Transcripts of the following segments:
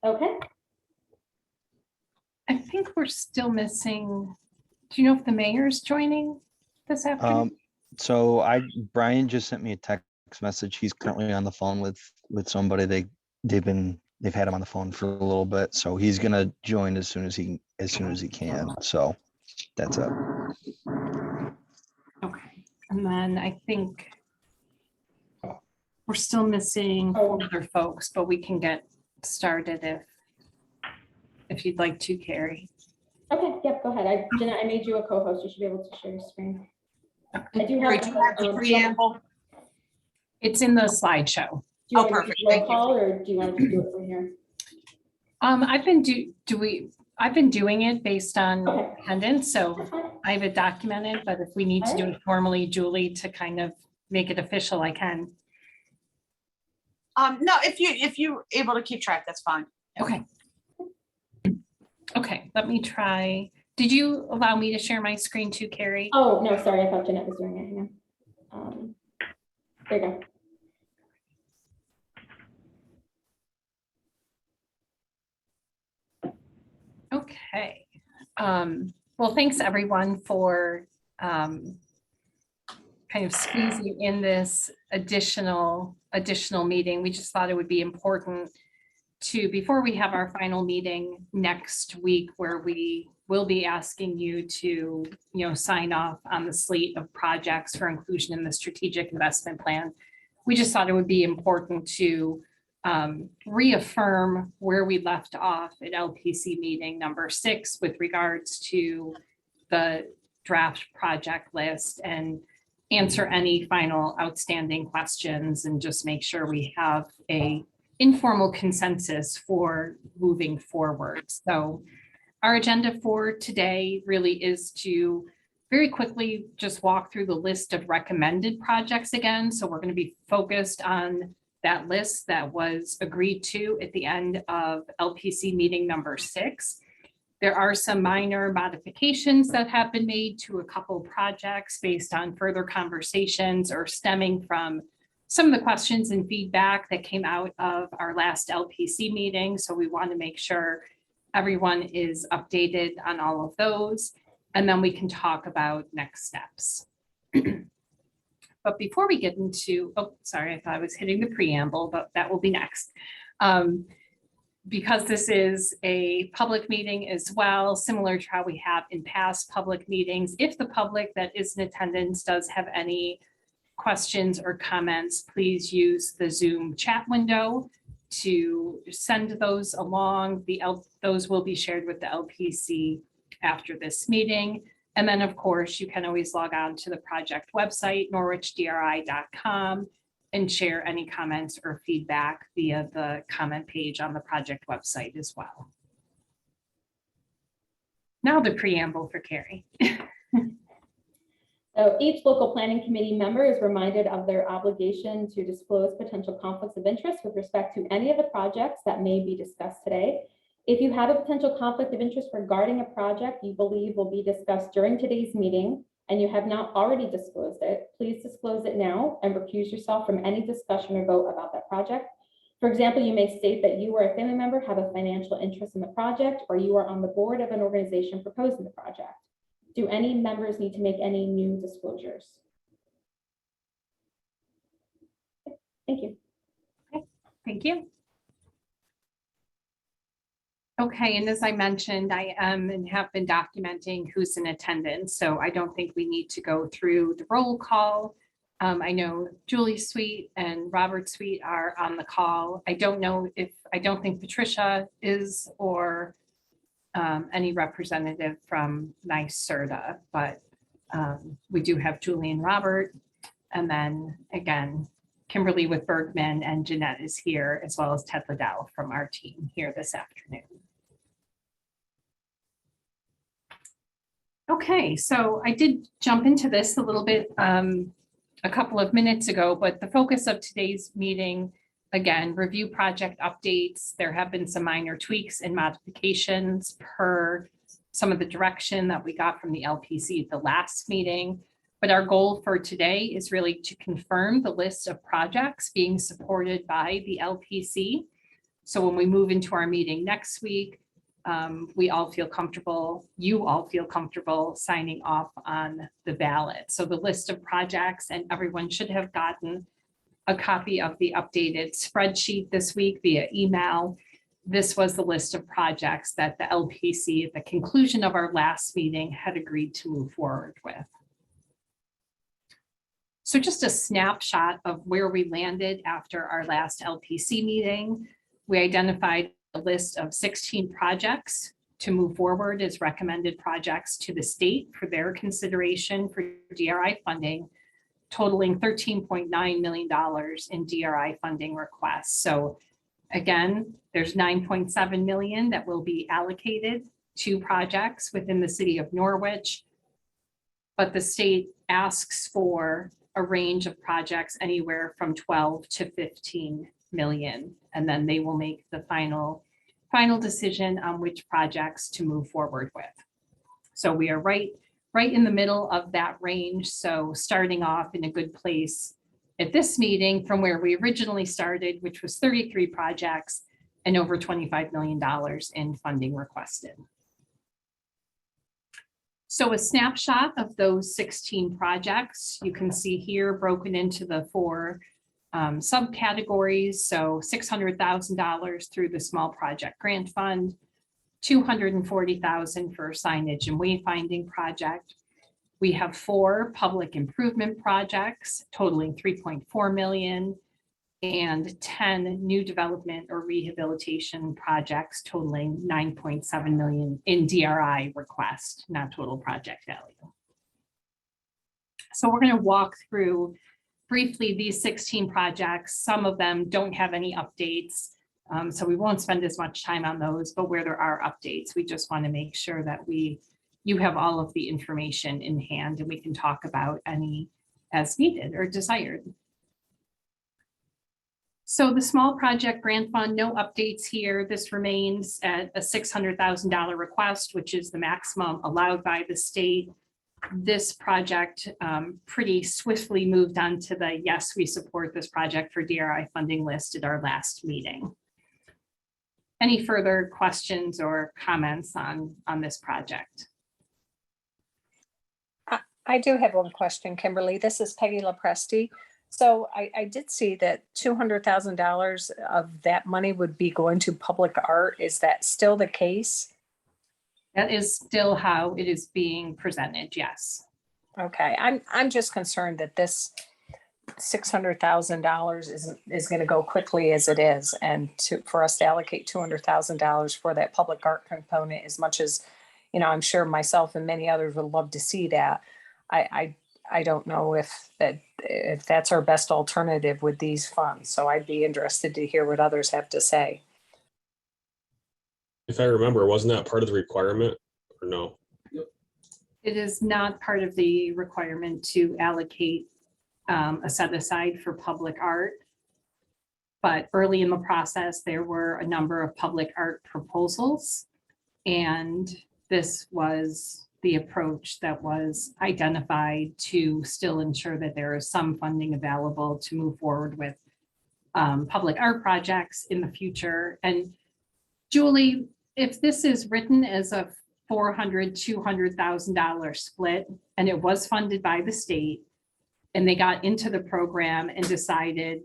Okay. I think we're still missing, do you know if the mayor's joining this afternoon? So Brian just sent me a text message. He's currently on the phone with somebody. They've had him on the phone for a little bit, so he's gonna join as soon as he can. So that's it. Okay, and then I think we're still missing 4 other folks, but we can get started if you'd like to, Carrie. Okay, yep, go ahead. Jeanette, I made you a co-host. You should be able to share your screen. I do Great, you have the preamble. It's in the slideshow. Do you want perfect, to do roll thank you. call, or do you want to do it from here? I've been doing it based on Okay. attendance, so That's fine. I have it documented, but if we need to do it formally, Julie, to kind of make it official, I can. No, if you're able to keep track, that's fine. Okay. Okay, let me try. Did you allow me to share my screen too, Carrie? Oh, no, sorry. I thought Jeanette was doing it. Hang on. There you go. Okay. Well, thanks everyone for kind of squeezing in this additional meeting. We just thought it would be important to, before we have our final meeting next week, where we will be asking you to, sign off on the slate of projects for inclusion in the strategic investment plan. We just thought it would be important to reaffirm where we left off at LPC meeting number 6 with regards to the draft project list, and answer any final outstanding questions, and just make sure we have a informal consensus for moving forward. So our agenda for today really is to very quickly just walk through the list of recommended projects again. So we're going to be focused on that list that was agreed to at the end of LPC meeting number 6. There are some minor modifications that have been made to a couple projects based on further conversations or stemming from some of the questions and feedback that came out of our last LPC meeting. So we want to make sure everyone is updated on all of those, and then we can talk about next steps. But before we get into, oh, sorry, I thought I was hitting the preamble, but that will be next. Because this is a public meeting as well, similar to how we have in past public meetings, if the public that is in attendance does have any questions or comments, please use the Zoom chat window to send those along. Those will be shared with the LPC after this meeting. And then, of course, you can always log on to the project website, norwichdri.com, and share any comments or feedback via the comment page on the project website as well. Now the preamble for Carrie. So each local planning committee member is reminded of their obligation to disclose potential conflicts of interest with respect to any of the projects that may be discussed today. If you have a potential conflict of interest regarding a project you believe will be discussed during today's meeting, and you have not already disclosed it, please disclose it now and recuse yourself from any discussion or vote about that project. For example, you may state that you or a family member have a financial interest in the project, or you are on the board of an organization proposing the project. Do any members need to make any new disclosures? Thank you. Okay, thank you. Okay, and as I mentioned, I am and have been documenting who's in attendance, so I don't think we need to go through the roll call. I know Julie Sweet and Robert Sweet are on the call. I don't think Patricia is, or any representative from NYSERDA, but we do have Julie and Robert. And then again, Kimberly with Bergman and Jeanette is here, as well as Ted Liddell from our team here this afternoon. Okay, so I did jump into this a little bit a couple of minutes ago, but the focus of today's meeting, again, review project updates. There have been some minor tweaks and modifications per some of the direction that we got from the LPC at the last meeting. But our goal for today is really to confirm the list of projects being supported by the LPC. So when we move into our meeting next week, we all feel comfortable, you all feel comfortable signing off on the ballot. So the list of projects, and everyone should have gotten a copy of the updated spreadsheet this week via email. This was the list of projects that the LPC at the conclusion of our last meeting had agreed to move forward with. So just a snapshot of where we landed after our last LPC meeting. We identified a list of 16 projects to move forward as recommended projects to the state for their consideration for DRI funding, totaling $13.9 million in DRI funding requests. So again, there's $9.7 million that will be allocated to projects within the city of Norwich, but the state asks for a range of projects anywhere from 12 to 15 million, and then they will make the final decision on which projects to move forward with. So we are right in the middle of that range. So starting off in a good place at this meeting from where we originally started, which was 33 projects and over $25 million in funding requested. So a snapshot of those 16 projects, you can see here broken into the 4 subcategories. So $600,000 through the small project grant fund, $240,000 for signage and wayfinding project. We have 4 public improvement projects totaling $3.4 million and 10 new development or rehabilitation projects totaling $9.7 million in DRI request, not total project value. So we're going to walk through briefly these 16 projects. Some of them don't have any updates, so we won't spend as much time on those, but where there are updates, we just want to make sure that you have all of the information in hand and we can talk about any as needed or desired. So the small project grant fund, no updates here. This remains at a $600,000 request, which is the maximum allowed by the state. This project pretty swiftly moved on to the yes, we support this project for DRI funding list at our last meeting. Any further questions or comments on this project? I do have one question, Kimberly. This is Peggy LaPresti. So I did see that $200,000 of that money would be going to public art. Is that still the case? That is still how it is being presented, yes. Okay, I'm just concerned that this $600,000 is going to go quickly as it is, and for us to allocate $200,000 for that public art component, as much as, you know, I'm sure myself and many others would love to see that. I don't know if that's our best alternative with these funds. So I'd be interested to hear what others have to say. If I remember, wasn't that part of the requirement or no? It is not part of the requirement to allocate a set aside for public art. But early in the process, there were a number of public art proposals, and this was the approach that was identified to still ensure that there is some funding available to move forward with public art projects in the future. And Julie, if this is written as a $200,000 split, and it was funded by the state, and they got into the program and decided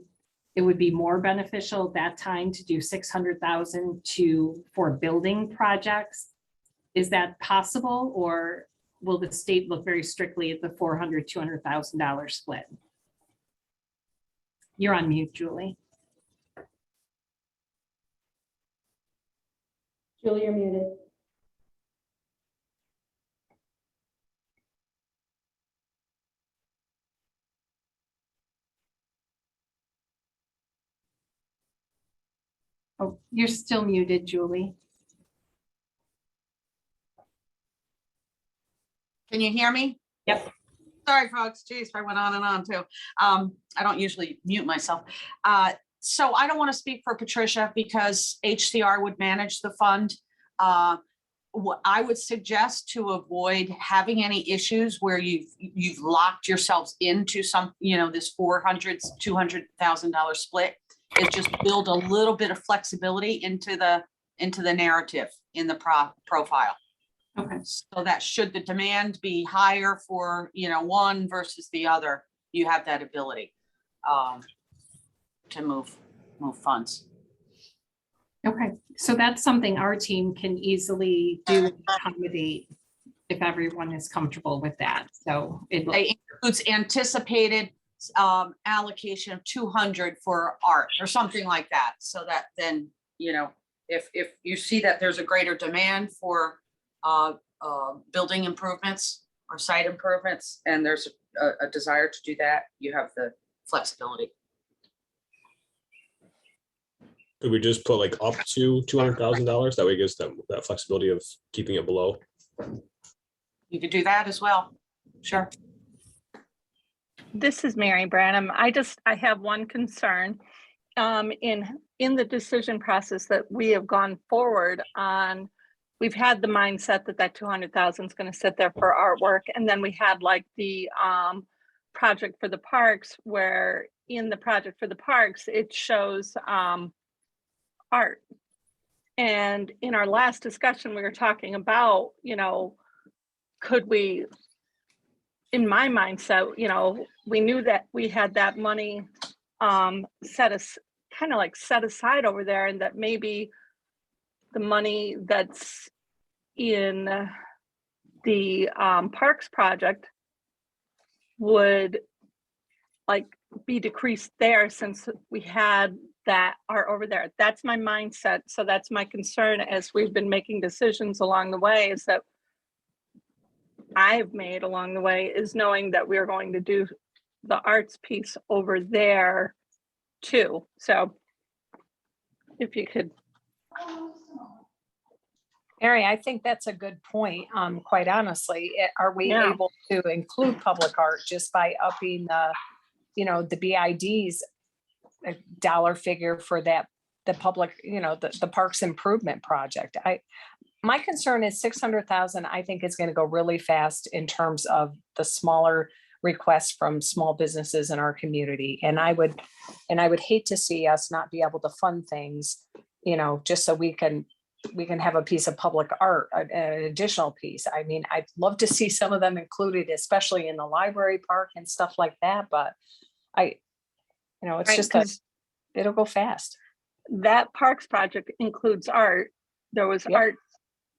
it would be more beneficial at that time to do $600,000 for building projects, is that possible, or will the state look very strictly at the $200,000 split? You're on mute, Julie. Julie, you're muted. Oh, you're still muted, Julie. Can you hear me? Yep. Sorry, folks. Geez, I went on and on too. I don't usually mute myself. So I don't want to speak for Patricia because HCR would manage the fund. What I would suggest to avoid having any issues where you've locked yourselves into some, this $200,000 split, It just build a little bit of flexibility into the narrative in the profile. Okay. So that should the demand be higher for, one versus the other, you have that ability to move funds. Okay, so that's something our team can easily do and accommodate if everyone is comfortable with that. So it Includes anticipated allocation of 200 for art or something like that. So that then, if you see that there's a greater demand for building improvements or site improvements, and there's a desire to do that, you have the flexibility. Could we just put like up to $200,000? That way it gives them that flexibility of keeping it below. You could do that as well. Sure. This is Mary Branham. I have one concern in the decision process that we have gone forward on. We've had the mindset that 200,000 is going to sit there for artwork, and then we had like the project for the parks, where in the project for the parks it shows art. And in our last discussion, we were talking about, could we, in my mindset, we knew that we had that money set aside over there, and that maybe the money that's in the parks project would be decreased there, since we had that art over there. That's my mindset. So that's my concern as we've been making decisions along the way, is that I've made along the way, is knowing that we're going to do the arts piece over there too. So if you could. Mary, I think that's a good point. Quite honestly, are we able to include public art just by upping the BID's dollar figure for the public, the parks improvement project? My concern is 600,000, I think is going to go really fast in terms of the smaller requests from small businesses in our community. And I would hate to see us not be able to fund things, just so we can have a piece of public art, an additional piece. I mean, I'd love to see some of them included, especially in the library park and stuff like that. But it's Right, it'll go fast. That parks project includes art. There was art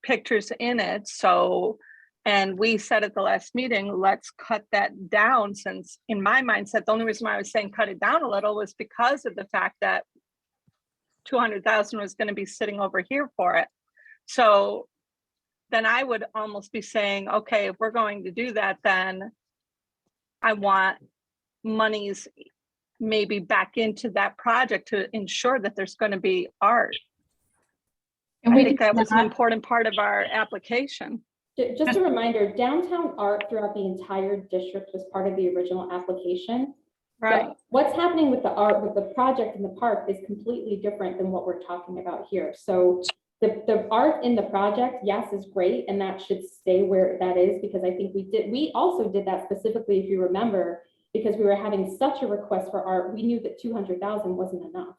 pictures in it. So, and we said at the last meeting, let's cut that down, since in my mindset, the only reason why I was saying cut it down a little was because of the fact that 200,000 was going to be sitting over here for it. So then I would almost be saying, okay, if we're going to do that, then I want monies maybe back into that project to ensure that there's going to be art. And I think that was an important part of our application. Just a reminder, downtown art throughout the entire district was part of the original application. Right. But what's happening with the art, with the project in the park, is completely different than what we're talking about here. So the art in the project, yes, is great, and that should stay where that is, because I think we also did that specifically, if you remember, because we were having such a request for art. We knew that 200,000 wasn't enough.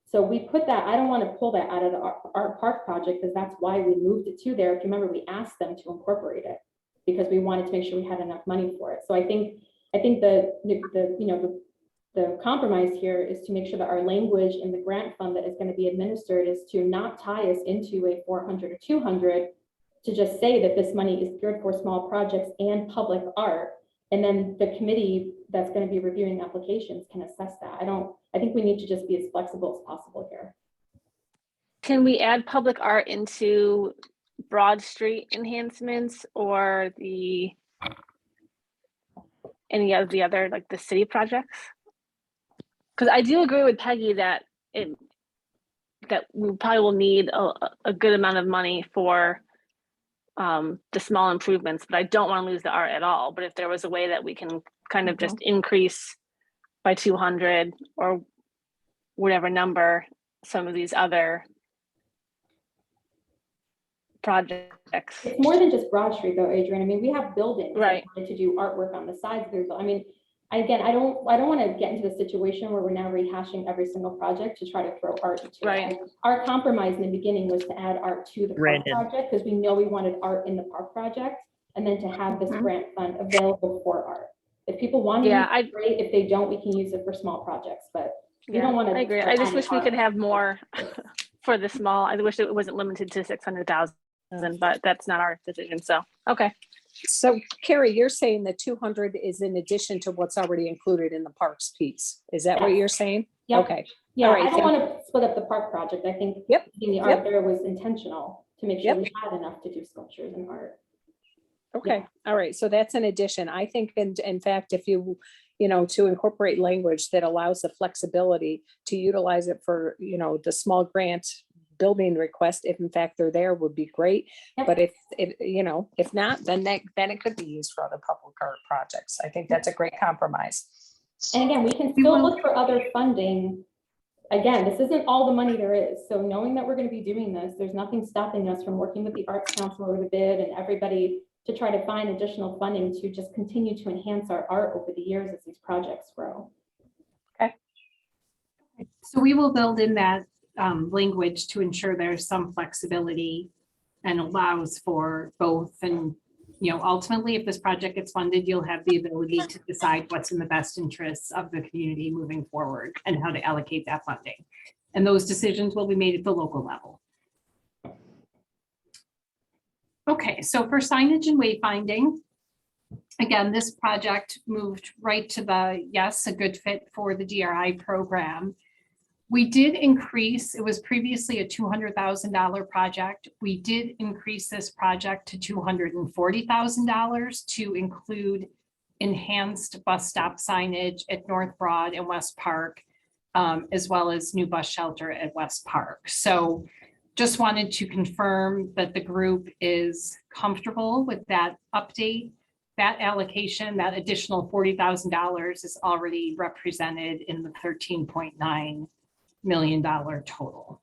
So we put that, I don't want to pull that out of the art park project, because that's why we moved it to there. If you remember, we asked them to incorporate it because we wanted to make sure we had enough money for it. So I think the compromise here is to make sure that our language in the grant fund that is going to be administered is to not tie us into a 400 or 200, to just say that this money is geared for small projects and public art. And then the committee that's going to be reviewing applications can assess that. I think we need to just be as flexible as possible here. Can we add public art into Broad Street enhancements or any of the other, like the city projects? Because I do agree with Peggy that we probably will need a good amount of money for the small improvements, but I don't want to lose the art at all. But if there was a way that we can kind of just increase by 200 or whatever number some of these other projects. It's more than just Broad Street though, Adrian. I mean, we have buildings right to do artwork on the sides of their, I mean, Again, I don't want to get into the situation where we're now rehashing every single project to try to throw art into it. Right. Our compromise in the beginning was to add art to the park Brandon. project because we know we wanted art in the park project, and then to have this Mhm. grant fund available for art. If people want to, Yeah, use it, great. If they don't, we can use it for small projects, but we Yeah, don't want to. I agree. I just wish we could have more for the small. I wish it wasn't limited to 600,000, but that's not our decision. So, okay. So Carrie, you're saying the 200 is in addition to what's already included in the parks piece. Is that what you're saying? Yep. Okay. Yeah, All right, I don't thank want to split up the park project. I think Yep, putting the art there was intentional to make sure we had enough to do sculptures and art. Okay, all right, so that's an addition. I think, in fact, if you know, to incorporate language that allows the flexibility to utilize it for, you know, the small grant building request, if in fact they're there, would be great. Yep. But if, you know, if not, then it could be used for other public art projects. I think that's a great compromise. And again, we can still look for other funding. Again, this isn't all the money there is. So knowing that we're going to be doing this, there's nothing stopping us from working with the Arts Council over the bid and everybody to try to find additional funding to just continue to enhance our art over the years as these projects grow. So we will build in that language to ensure there's some flexibility and allows for both. And, you know, ultimately, if this project gets funded, you'll have the ability to decide what's in the best interests of the community moving forward and how to allocate that funding. And those decisions will be made at the local level. Okay, so for signage and wayfinding, again, this project moved right to the, yes, a good fit for the DRI program. We did increase, it was previously a $200,000 project. We did increase this project to $240,000 to include enhanced bus stop signage at North Broad and West Park, as well as new bus shelter at West Park. So just wanted to confirm that the group is comfortable with that update. That allocation, that additional $40,000 is already represented in the $13.9 million total.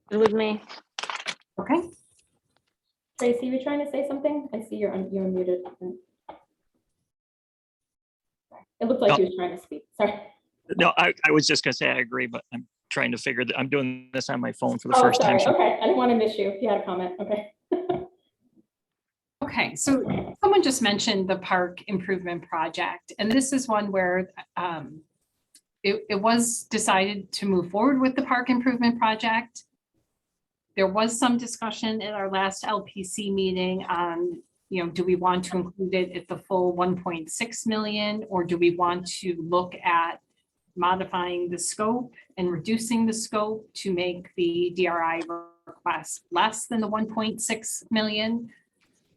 Good with me. Okay. Tracy, you trying to say something? I see you're unmuted. It looked like you were trying to speak. Sorry. No, I was just gonna say I agree, but I'm trying to figure that I'm doing this on my phone for the first time. Sorry. So Okay, I didn't want to miss you if you had a comment. Okay. Okay, so someone just mentioned the park improvement project, and this is one where it was decided to move forward with the park improvement project. There was some discussion at our last LPC meeting on, you know, do we want to include it at the full 1.6 million, or do we want to look at modifying the scope and reducing the scope to make the DRI request less than the 1.6 million?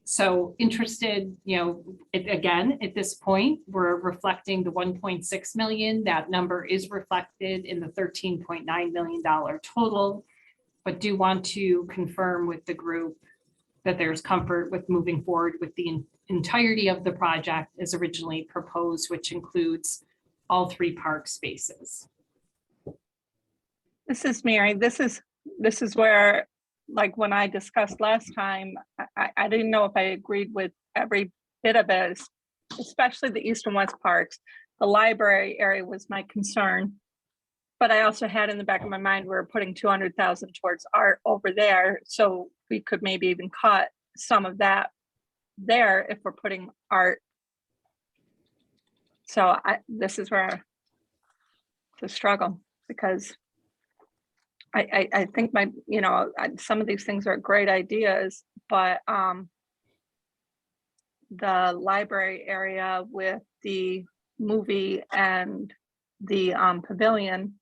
So interested, you know, again, at this point, we're reflecting the 1.6 million. That number is reflected in the $13.9 million total, but do want to confirm with the group that there's comfort with moving forward with the entirety of the project as originally proposed, which includes all 3 park spaces. This is Mary. This is where, like when I discussed last time, I didn't know if I agreed with every bit of it, especially the east and west parks. The library area was my concern, but I also had in the back of my mind, we're putting 200,000 towards art over there. So we could maybe even cut some of that there if we're putting art. So this is where the struggle, because I think some of these things are great ideas, but the library area with the movie and the pavilion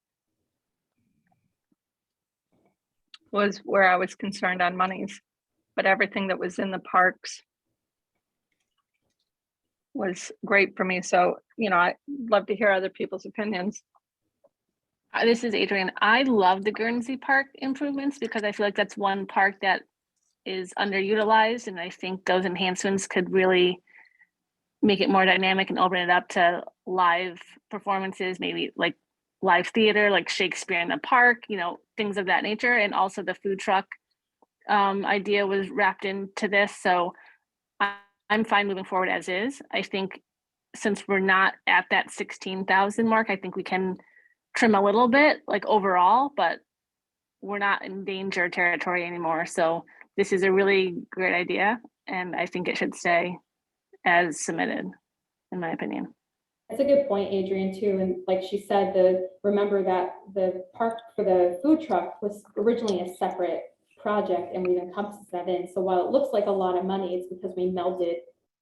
was where I was concerned on monies, but everything that was in the parks was great for me. So, you know, I'd love to hear other people's opinions. This is Adrienne. I love the Guernsey Park improvements because I feel like that's one park that is underutilized, and I think those enhancements could really make it more dynamic and open it up to live performances, maybe like live theater, like Shakespeare in the Park, you know, things of that nature. And also the food truck idea was wrapped into this, so I'm fine moving forward as is. I think since we're not at that 16,000 mark, I think we can trim a little bit, like overall, but we're not in danger territory anymore. So this is a really great idea, and I think it should stay as submitted, in my opinion. That's a good point, Adrian, too. And like she said, remember that the park for the food truck was originally a separate project, and we've encompassed that in. So while it looks like a lot of money, it's because we melded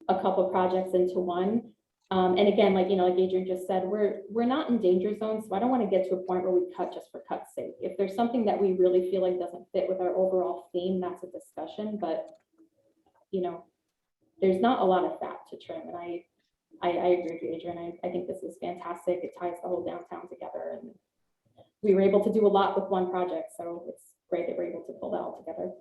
a couple projects into one. And again, like Adrian just said, we're not in danger zone, so I don't want to get to a point where we cut just for cut's sake. If there's something that we really feel like doesn't fit with our overall theme, that's a discussion. But there's not a lot of fat to trim, and I agree with you, Adrian. I think this is fantastic. It ties the whole downtown together, and we were able to do a lot with one project, so it's great that we're able to pull that all together.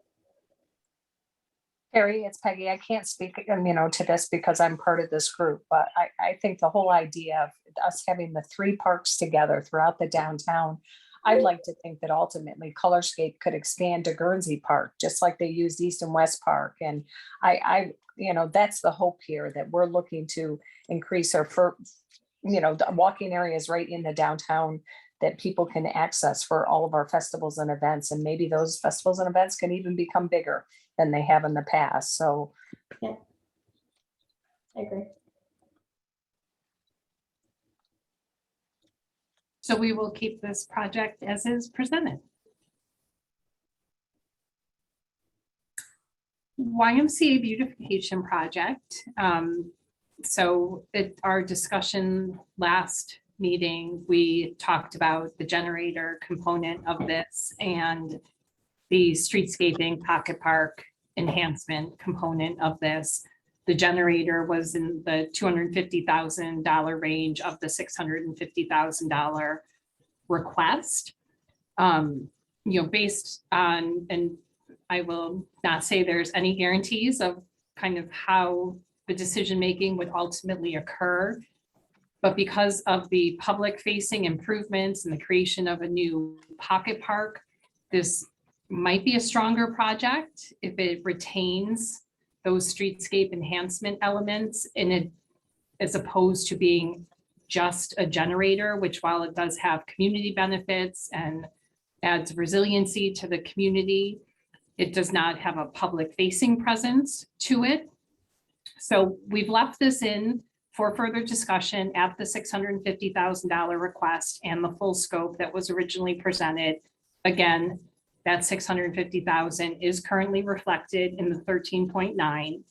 Carrie, it's Peggy. I can't speak, to this because I'm part of this group, but I think the whole idea of us having the 3 parks together throughout the downtown, I'd like to think that ultimately Colorscape could expand to Guernsey Park, just like they used East and West Park. And that's the hope here, that we're looking to increase our, walking areas right in the downtown that people can access for all of our festivals and events. And maybe those festivals and events can even become bigger than they have in the past. So yeah, I agree. So we will keep this project as is presented. YMCA beautification project. So at our discussion last meeting, we talked about the generator component of this and the streetscaping pocket park enhancement component of this. The generator was in the $250,000 range of the $650,000 request. Based on, and I will not say there's any guarantees of kind of how the decision-making would ultimately occur, but because of the public-facing improvements and the creation of a new pocket park, this might be a stronger project if it retains those streetscape enhancement elements in it, as opposed to being just a generator, which while it does have community benefits and adds resiliency to the community, it does not have a public-facing presence to it. So we've left this in for further discussion at the $650,000 request and the full scope that was originally presented. Again, that $650,000 is currently reflected in the 13.9,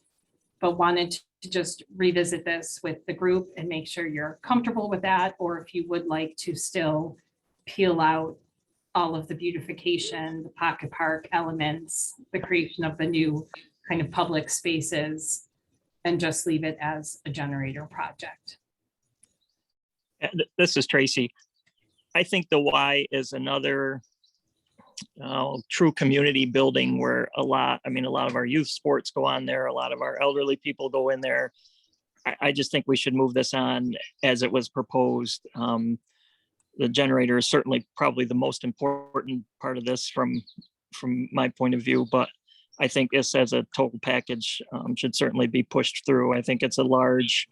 but wanted to just revisit this with the group and make sure you're comfortable with that, or if you would like to still peel out all of the beautification, the pocket park elements, the creation of the new kind of public spaces, and just leave it as a generator project. This is Tracy. I think the Y is another true community building where a lot of our youth sports go on there. A lot of our elderly people go in there. I just think we should move this on as it was proposed. The generator is certainly probably the most important part of this from my point of view, but I think this as a total package should certainly be pushed through. I think it's a large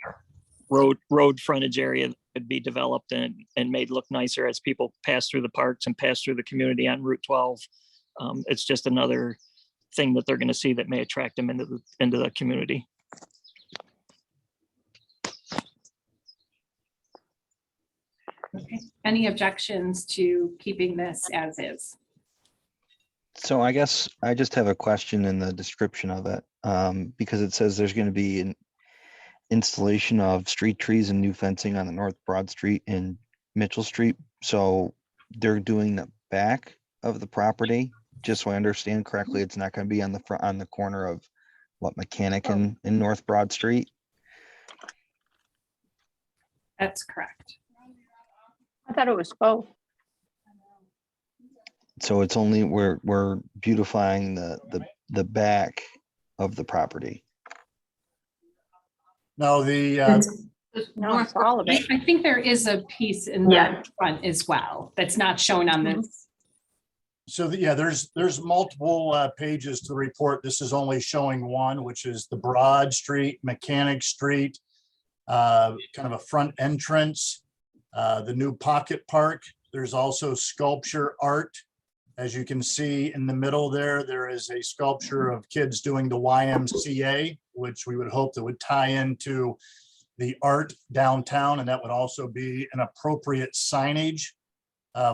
road frontage area that could be developed and made look nicer as people pass through the parks and pass through the community on Route 12. It's just another thing that they're going to see that may attract them into the community. Okay. Any objections to keeping this as is? So I guess I just have a question in the description of it, because it says there's going to be an installation of street trees and new fencing on the North Broad Street and Mitchell Street. So they're doing the back of the property, just so I understand correctly. It's not going to be on the front, on the corner of Mechanic in North Broad Street. That's correct. I thought it was both. So it's only we're beautifying the back of the property. No, the No, it's all of it. I think there is a piece in Yeah. the front as well that's not shown on this Yeah, there's multiple pages to the report. This is only showing one, which is the Broad Street, Mechanic Street, kind of a front entrance, the new Pocket Park. There's also sculpture art. As you can see in the middle there is a sculpture of kids doing the YMCA, which we would hope that would tie into the art downtown, and that would also be an appropriate signage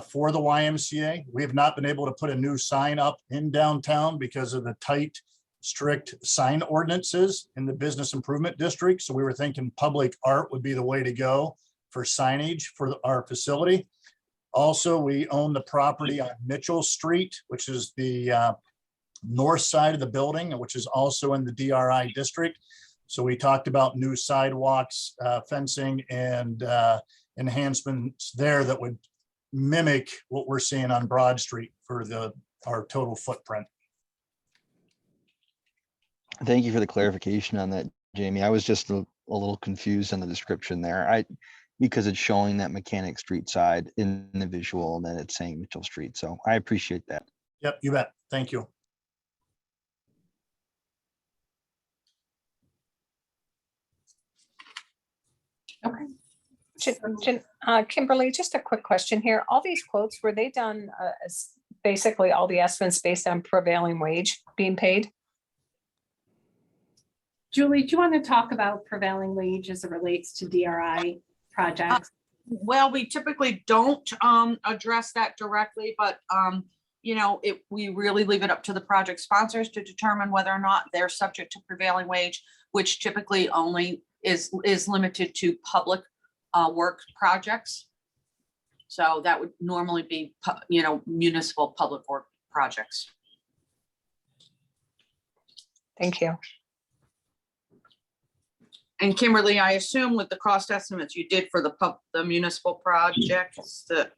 for the YMCA. We have not been able to put a new sign up in downtown because of the tight, strict sign ordinances in the business improvement district. So we were thinking public art would be the way to go for signage for our facility. Also, we own the property on Mitchell Street, which is the north side of the building, which is also in the DRI district. So we talked about new sidewalks, fencing, and enhancements there that would mimic what we're seeing on Broad Street for our total footprint. Thank you for the clarification on that, Jamie. I was just a little confused on the description there. Because it's showing that Mechanic Street side in the visual, and then it's saying Mitchell Street. So I appreciate that. Yep, you bet. Thank you. Okay. Kimberly, just a quick question here. All these quotes, were they done as basically all the estimates based on prevailing wage being paid? Julie, do you want to talk about prevailing wage as it relates to DRI projects? Well, we typically don't address that directly, but we really leave it up to the project sponsors to determine whether or not they're subject to prevailing wage, which typically only is limited to public work projects. So that would normally be, municipal public work projects. Thank you. And Kimberly, I assume with the cost estimates you did for the municipal projects that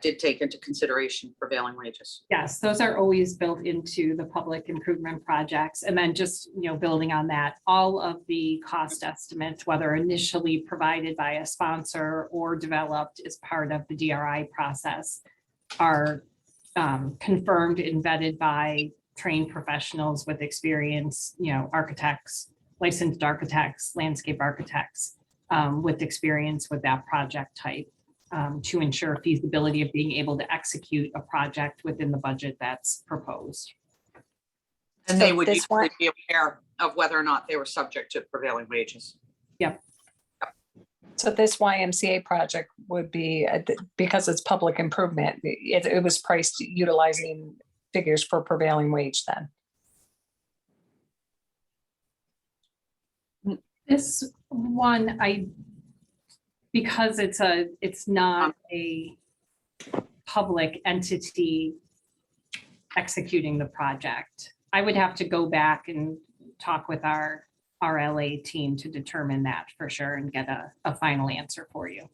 did take into consideration prevailing wages. Yes, those are always built into the public improvement projects. And then just, building on that, all of the cost estimates, whether initially provided by a sponsor or developed as part of the DRI process, are confirmed and vetted by trained professionals with experience, architects, licensed architects, landscape architects with experience with that project type to ensure feasibility of being able to execute a project within the budget that's proposed. And So they would this one- be aware of whether or not they were subject to prevailing wages. Yep. So this YMCA project would be, because it's public improvement, it was priced utilizing figures for prevailing wage then? This one, because it's not a public entity executing the project, I would have to go back and talk with our RLA team to determine that for sure and get a final answer for you.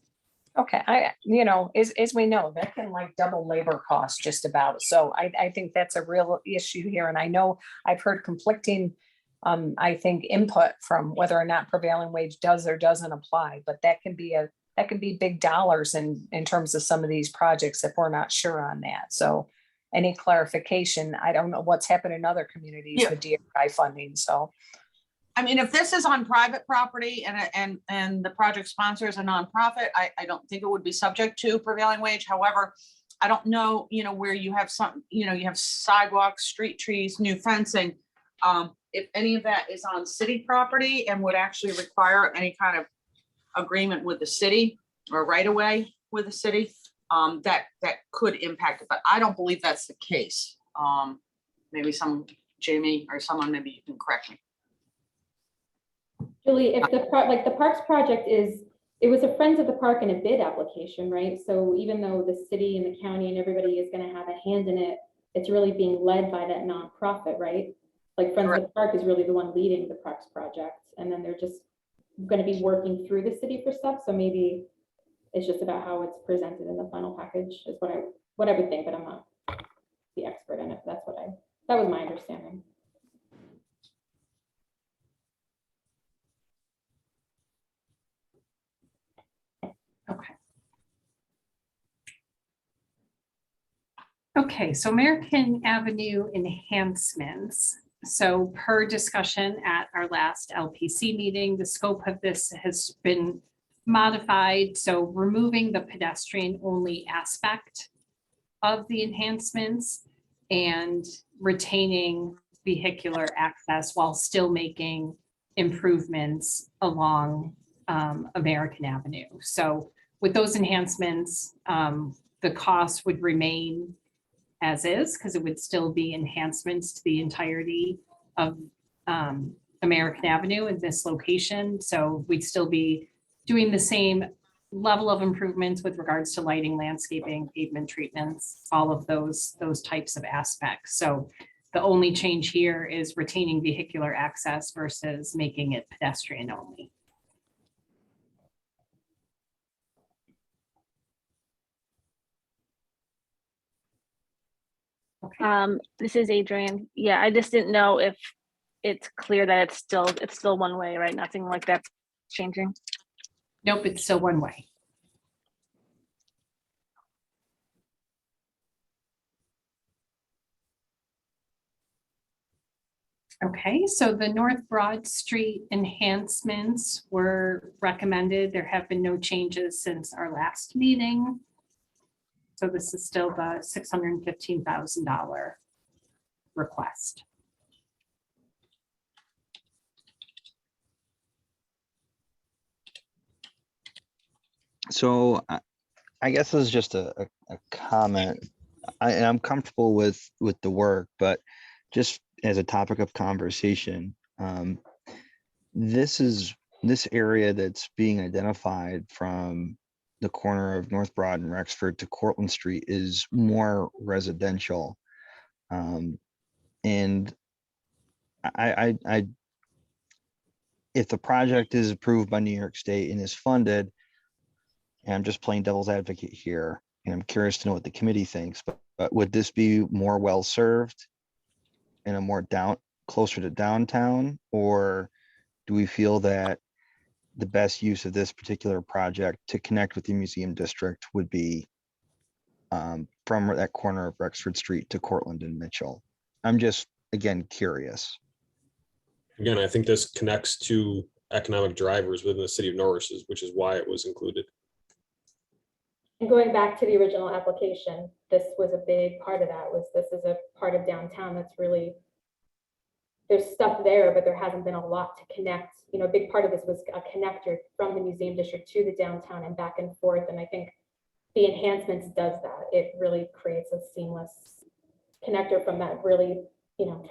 Okay, as we know, that can like double labor costs just about. So I think that's a real issue here. And I know I've heard conflicting I think input from whether or not prevailing wage does or doesn't apply, but that can be big dollars in terms of some of these projects if we're not sure on that. So any clarification, I don't know what's happened in other communities with DRI funding. So I mean, if this is on private property and the project sponsor is a nonprofit, I don't think it would be subject to prevailing wage. However, I don't know, where you have you have sidewalks, street trees, new fencing. If any of that is on city property and would actually require any kind of agreement with the city or right away with the city, that could impact it, but I don't believe that's the case. Maybe Jamie or someone, maybe you can correct me. Julie, if the Parks project it was a Friends of the Park and a bid application, right? So even though the city and the county and everybody is going to have a hand in it, it's really being led by that nonprofit, right? Like Friends of the Park is really the one leading the Parks project, and then they're just going to be working through the city for stuff. So maybe it's just about how it's presented in the final package is what I would think, but I'm not the expert in it. That was my understanding. Okay. Okay, so American Avenue enhancements. So per discussion at our last LPC meeting, the scope of this has been modified. So removing the pedestrian only aspect of the enhancements and retaining vehicular access while still making improvements along American Avenue. So with those enhancements, the cost would remain as is, because it would still be enhancements to the entirety of American Avenue in this location. So we'd still be doing the same level of improvements with regards to lighting, landscaping, pavement treatments, all of those types of aspects. So the only change here is retaining vehicular access versus making it pedestrian only. This is Adrian. Yeah, I just didn't know if it's clear that it's still one way, right? Nothing like that's changing. Nope, it's still one way. Okay, so the North Broad Street enhancements were recommended. There have been no changes since our last meeting. So this is still the $615,000 request. So I guess this is just a comment. I'm comfortable with the work, but just as a topic of conversation, this area that's being identified from the corner of North Broad and Rexford to Cortlandt Street is more residential. And I if the project is approved by New York State and is funded, and I'm just playing devil's advocate here, and I'm curious to know what the committee thinks, but would this be more well-served and a more closer to downtown? Or do we feel that the best use of this particular project to connect with the museum district would be from that corner of Rexford Street to Cortlandt and Mitchell? I'm just, again, curious. Again, I think this connects to economic drivers within the city of Norwich, which is why it was included. And going back to the original application, this was a big part of that, this is a part of downtown that's really, there's stuff there, but there hasn't been a lot to connect. You know, a big part of this was a connector from the museum district to the downtown and back and forth. And I think the enhancements does that. It really creates a seamless connector from that really, you know,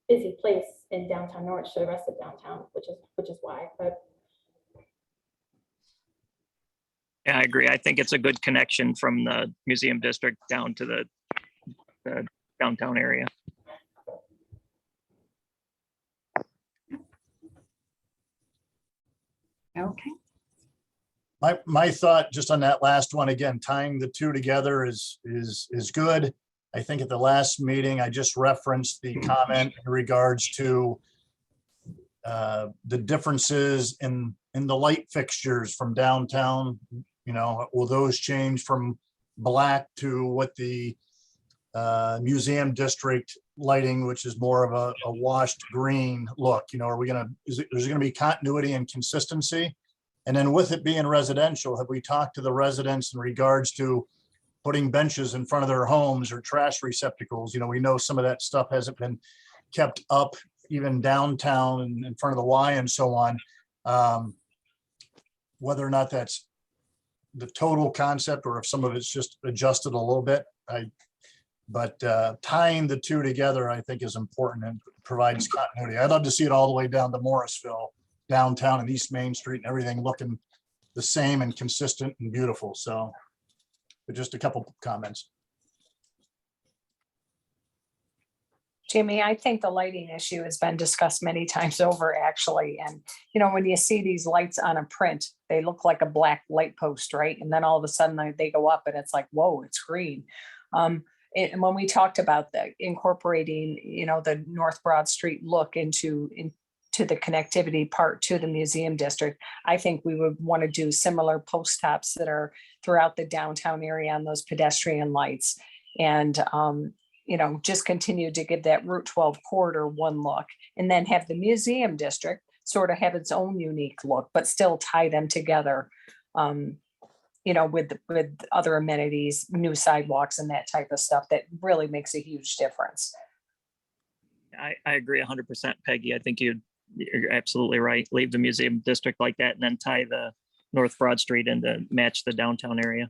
busy place in downtown Norwich to the rest of downtown, which is why. But Yeah, I agree. I think it's a good connection from the museum district down to the downtown area. Okay. My thought just on that last one, again, tying the two together is good. I think at the last meeting, I just referenced the comment in regards to the differences in the light fixtures from downtown. You know, will those change from black to what the museum district lighting, which is more of a washed green look? You know, are we gonna, is there gonna be continuity and consistency? And then with it being residential, have we talked to the residents in regards to putting benches in front of their homes or trash receptacles? You know, we know some of that stuff hasn't been kept up, even downtown and in front of the Y and so on. Whether or not that's the total concept or if some of it's just adjusted a little bit. But tying the two together, I think, is important and provides continuity. I'd love to see it all the way down to Morrisville, downtown and East Main Street, and everything looking the same and consistent and beautiful. So, but just a couple comments. Jimmy, I think the lighting issue has been discussed many times over, actually. And, you know, when you see these lights on a print, they look like a black light post, right? And then all of a sudden they go up and it's like, whoa, it's green. And when we talked about incorporating, you know, the North Broad Street look into the connectivity part to the museum district, I think we would want to do similar post tops that are throughout the downtown area on those pedestrian lights. And, just continue to give that Route 12 corridor one look, and then have the museum district sort of have its own unique look, but still tie them together, with other amenities, new sidewalks and that type of stuff that really makes a huge difference. I agree 100%, Peggy. I think you're absolutely right. Leave the museum district like that and then tie the North Broad Street in to match the downtown area.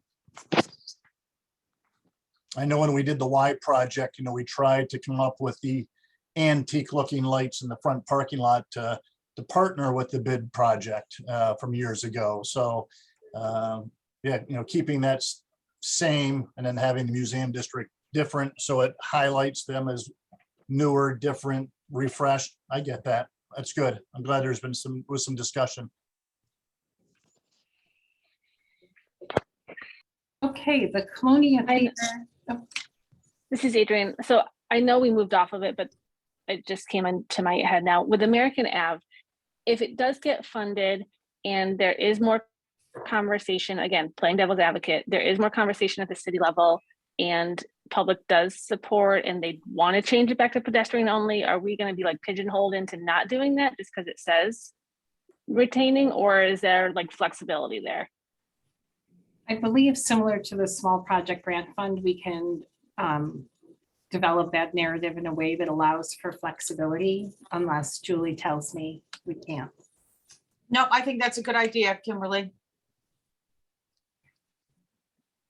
I know when we did the Y project, we tried to come up with the antique looking lights in the front parking lot to partner with the bid project from years ago. So keeping that same and then having the museum district different, so it highlights them as newer, different, refreshed. I get that. That's good. I'm glad there's been some discussion. Okay, the Colonia Theater. This is Adrian. So I know we moved off of it, but it just came into my head now. With American Ave, if it does get funded and there is more conversation, again, playing devil's advocate, there is more conversation at the city level and public does support and they want to change it back to pedestrian only, are we going to be like pigeonholed into not doing that just because it says retaining, or is there like flexibility there? I believe similar to the small project grant fund, we can develop that narrative in a way that allows for flexibility, unless Julie tells me we can't. Nope, I think that's a good idea, Kimberly.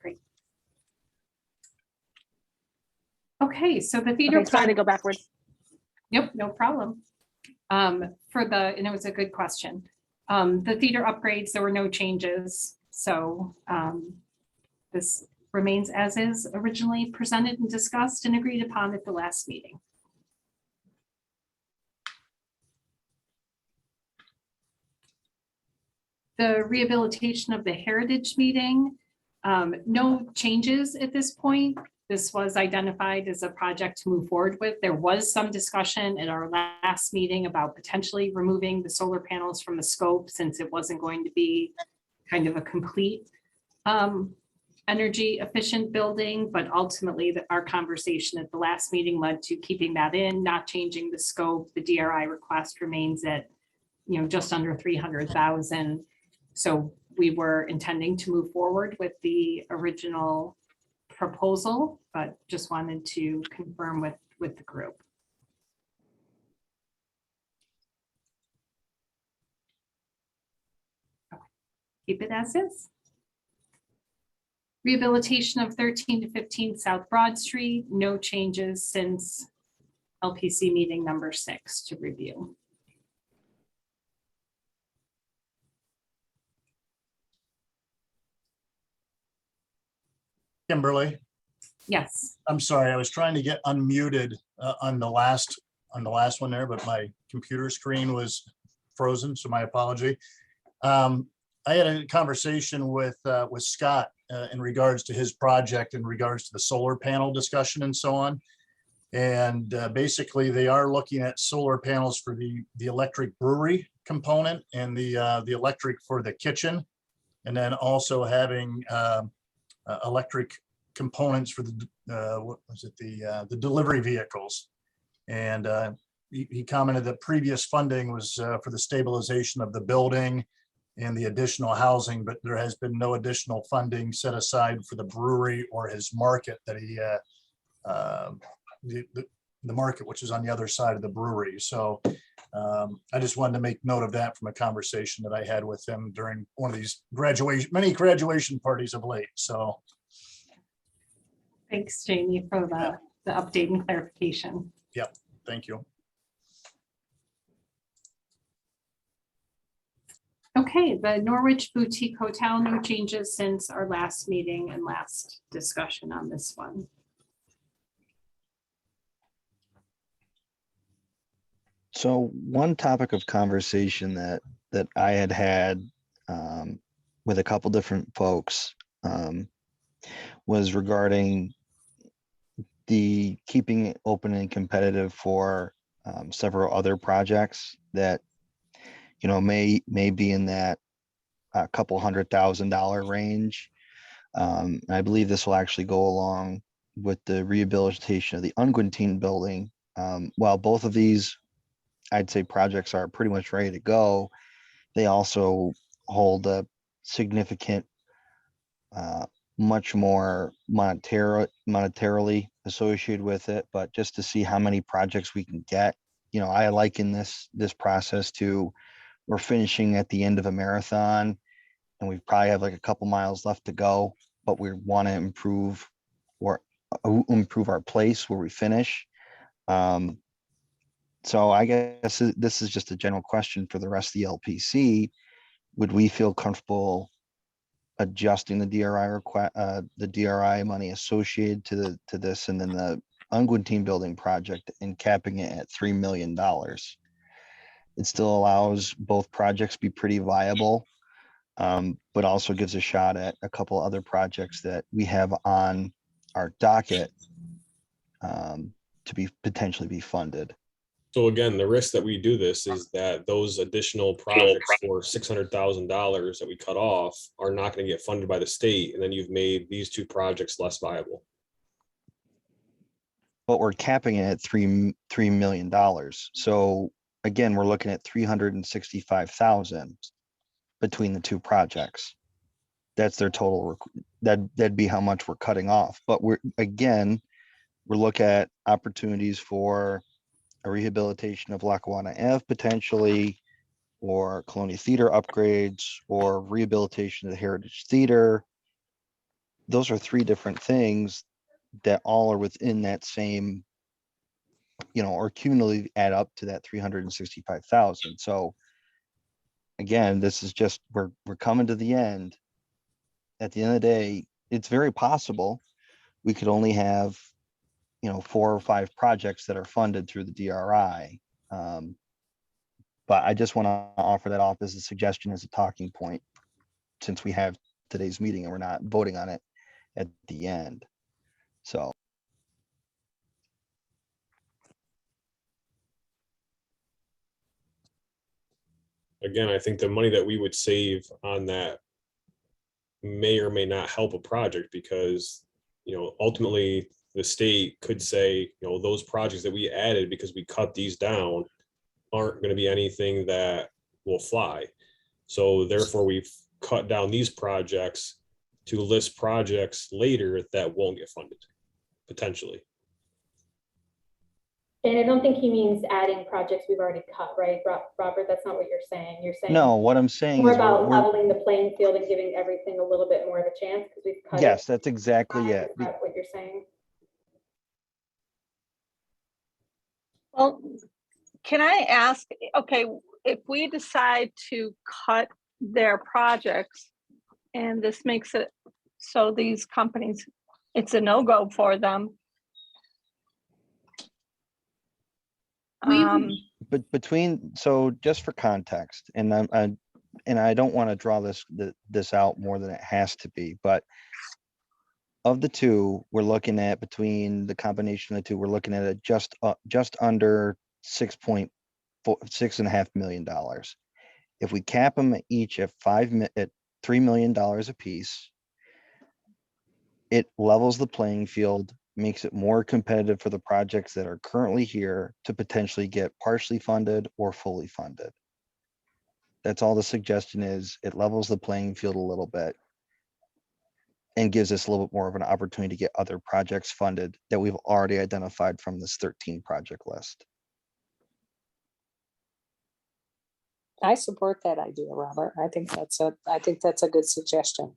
Great. Okay, so the theater. Okay, sorry to go backwards. Yep, no problem. And it was a good question. The theater upgrades, there were no changes. So this remains as is originally presented and discussed and agreed upon at the last meeting. The rehabilitation of the Heritage meeting, no changes at this point. This was identified as a project to move forward with. There was some discussion at our last meeting about potentially removing the solar panels from the scope, since it wasn't going to be kind of a complete energy efficient building, but ultimately our conversation at the last meeting led to keeping that in, not changing the scope. The DRI request remains at, just under 300,000. So we were intending to move forward with the original proposal, but just wanted to confirm with the group. Keep it as is. Rehabilitation of 13 to 15 South Broad Street, no changes since LPC meeting number 6 to review. Kimberly, Yes. I'm sorry, I was trying to get unmuted on the last one there, but my computer screen was frozen, so my apology. I had a conversation with Scott in regards to his project, in regards to the solar panel discussion and so on. And basically, they are looking at solar panels for the electric brewery component and the electric for the kitchen, and then also having electric components for the delivery vehicles. And he commented that previous funding was for the stabilization of the building and the additional housing, but there has been no additional funding set aside for the brewery or his market that he the market, which is on the other side of the brewery. So I just wanted to make note of that from a conversation that I had with him during one of these many graduation parties of late. So Thanks, Jamie, for the update and clarification. Yep, thank you. Okay, the Norwich Boutique Hotel, no changes since our last meeting and last discussion on this one. So one topic of conversation that I had with a couple different folks was regarding the keeping it open and competitive for several other projects that may be in that couple $100,000 range. I believe this will actually go along with the rehabilitation of the Unguentine building. While both of these, I'd say projects are pretty much ready to go, they also hold a significant, much more monetarily associated with it. But just to see how many projects we can get, I liken this process to, we're finishing at the end of a marathon and we probably have like a couple miles left to go, but we want to improve our place where we finish. So I guess this is just a general question for the rest of the LPC. Would we feel comfortable adjusting the DRI money associated to this, and then the Unguentine building project, and capping it at $3 million? It still allows both projects be pretty viable, but also gives a shot at a couple other projects that we have on our docket to potentially be funded. So again, the risk that we do this is that those additional projects for $600,000 that we cut off are not going to get funded by the state, and then you've made these two projects less viable. But we're capping it at $3 million. So again, we're looking at 365,000 between the two projects. That's their total. That'd be how much we're cutting off. But we're looking at opportunities for a rehabilitation of Lackawanna Ave potentially, or Colonia Theater upgrades, or rehabilitation of the Heritage Theater. Those are three different things that all are within that same, or cumulatively add up to that 365,000. So again, this is just, we're coming to the end. At the end of the day, it's very possible we could only have 4 or 5 projects that are funded through the DRI. But I just want to offer that off as a suggestion, as a talking point, since we have today's meeting and we're not voting on it at the end. So. Again, I think the money that we would save on that may or may not help a project, because, ultimately the state could say, those projects that we added because we cut these down aren't going to be anything that will fly. So therefore we've cut down these projects to list projects later that won't get funded, potentially. And I don't think he means adding projects we've already cut, right, Robert? That's not what you're saying. You're saying No, what I'm saying more is about leveling the playing field and giving everything a little bit more of a chance, because we've cut. Yes, that's exactly it. Is that what you're saying? Well, can I ask, okay, if we decide to cut their projects and this makes it so these companies, it's a no-go for them. But so just for context, and I don't want to draw this out more than it has to be, but of the two, we're looking at, between the combination of the two, we're looking at just under $6.5 million. If we cap them each at $3 million a piece, it levels the playing field, makes it more competitive for the projects that are currently here to potentially get partially funded or fully funded. That's all the suggestion is. It levels the playing field a little bit and gives us a little bit more of an opportunity to get other projects funded that we've already identified from this 13 project list. I support that idea, Robert. I think that's a good suggestion.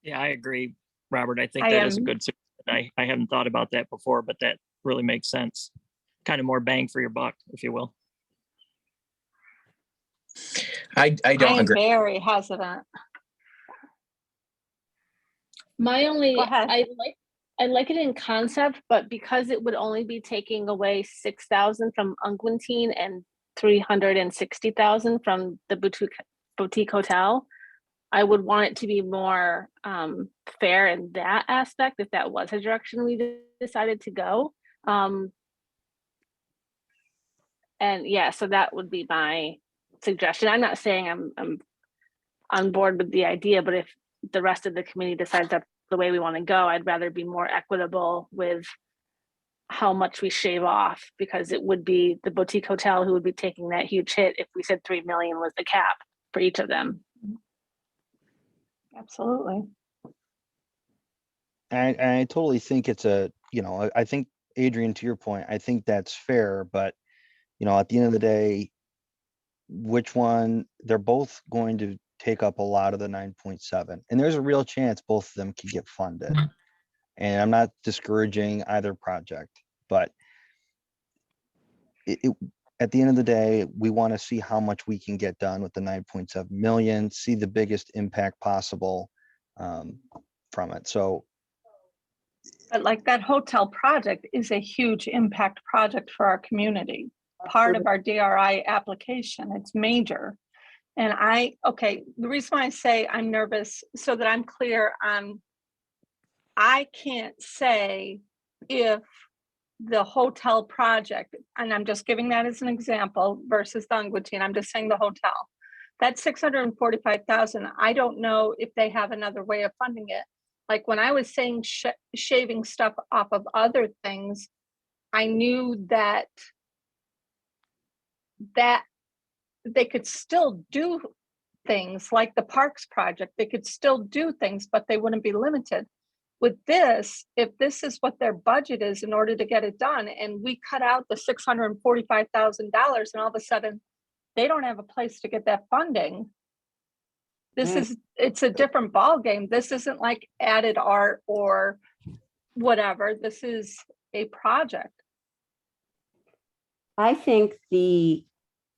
Yeah, I agree, Robert. I think that is a good suggestion. I haven't thought about that before, but that really makes sense. Kind of more bang for your buck, if you will. I don't agree. Very hesitant. My only, Go ahead. I like it in concept, but because it would only be taking away 6,000 from Unguentine and 360,000 from the boutique hotel, I would want it to be more fair in that aspect, if that was a direction we decided to go. And yeah, so that would be my suggestion. I'm not saying I'm on board with the idea, but if the rest of the committee decides that's the way we want to go. I'd rather be more equitable with how much we shave off, because it would be the boutique hotel who would be taking that huge hit if we said 3 million was the cap for each of them. Absolutely. I totally think it's I think, Adrian, to your point, I think that's fair, but at the end of the day, which one, they're both going to take up a lot of the 9.7, and there's a real chance both of them could get funded. And I'm not discouraging either project, but at the end of the day, we want to see how much we can get done with the 9.7 million, see the biggest impact possible from it. So, But like that hotel project is a huge impact project for our community. Part of our DRI application, it's major. And the reason why I say I'm nervous, so that I'm clear on, I can't say if the hotel project, and I'm just giving that as an example versus the Unguentine, I'm just saying the hotel, that 645,000, I don't know if they have another way of funding it. Like when I was saying shaving stuff off of other things, I knew that they could still do things like the parks project. They could still do things, but they wouldn't be limited. With this, if this is what their budget is in order to get it done, and we cut out the $645,000, and all of a sudden they don't have a place to get that funding, it's a different ball game. This isn't like added art or whatever. This is a project. I think the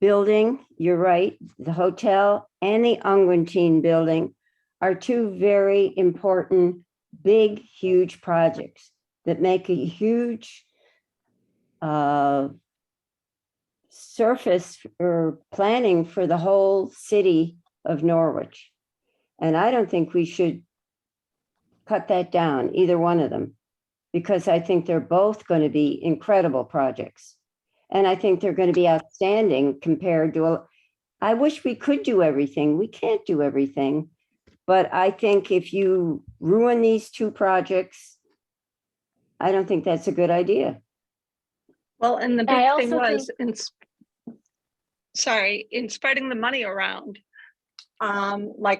building, you're right, the hotel and the Unguentine building are two very important, big, huge projects that make a huge surface or planning for the whole city of Norwich. And I don't think we should cut that down, either one of them, because I think they're both going to be incredible projects. And I think they're going to be outstanding compared to, I wish we could do everything. We can't do everything. But I think if you ruin these two projects, I don't think that's a good idea. Well, and the big I thing also was, in spreading the money around, my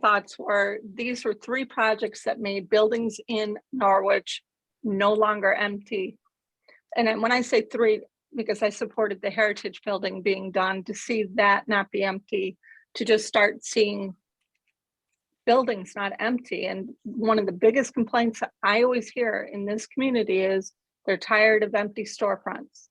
thoughts were, these were 3 projects that made buildings in Norwich no longer empty. And then when I say 3, because I supported the Heritage Building being done, to see that not be empty, to just start seeing buildings not empty. And one of the biggest complaints I always hear in this community is they're tired of empty storefronts.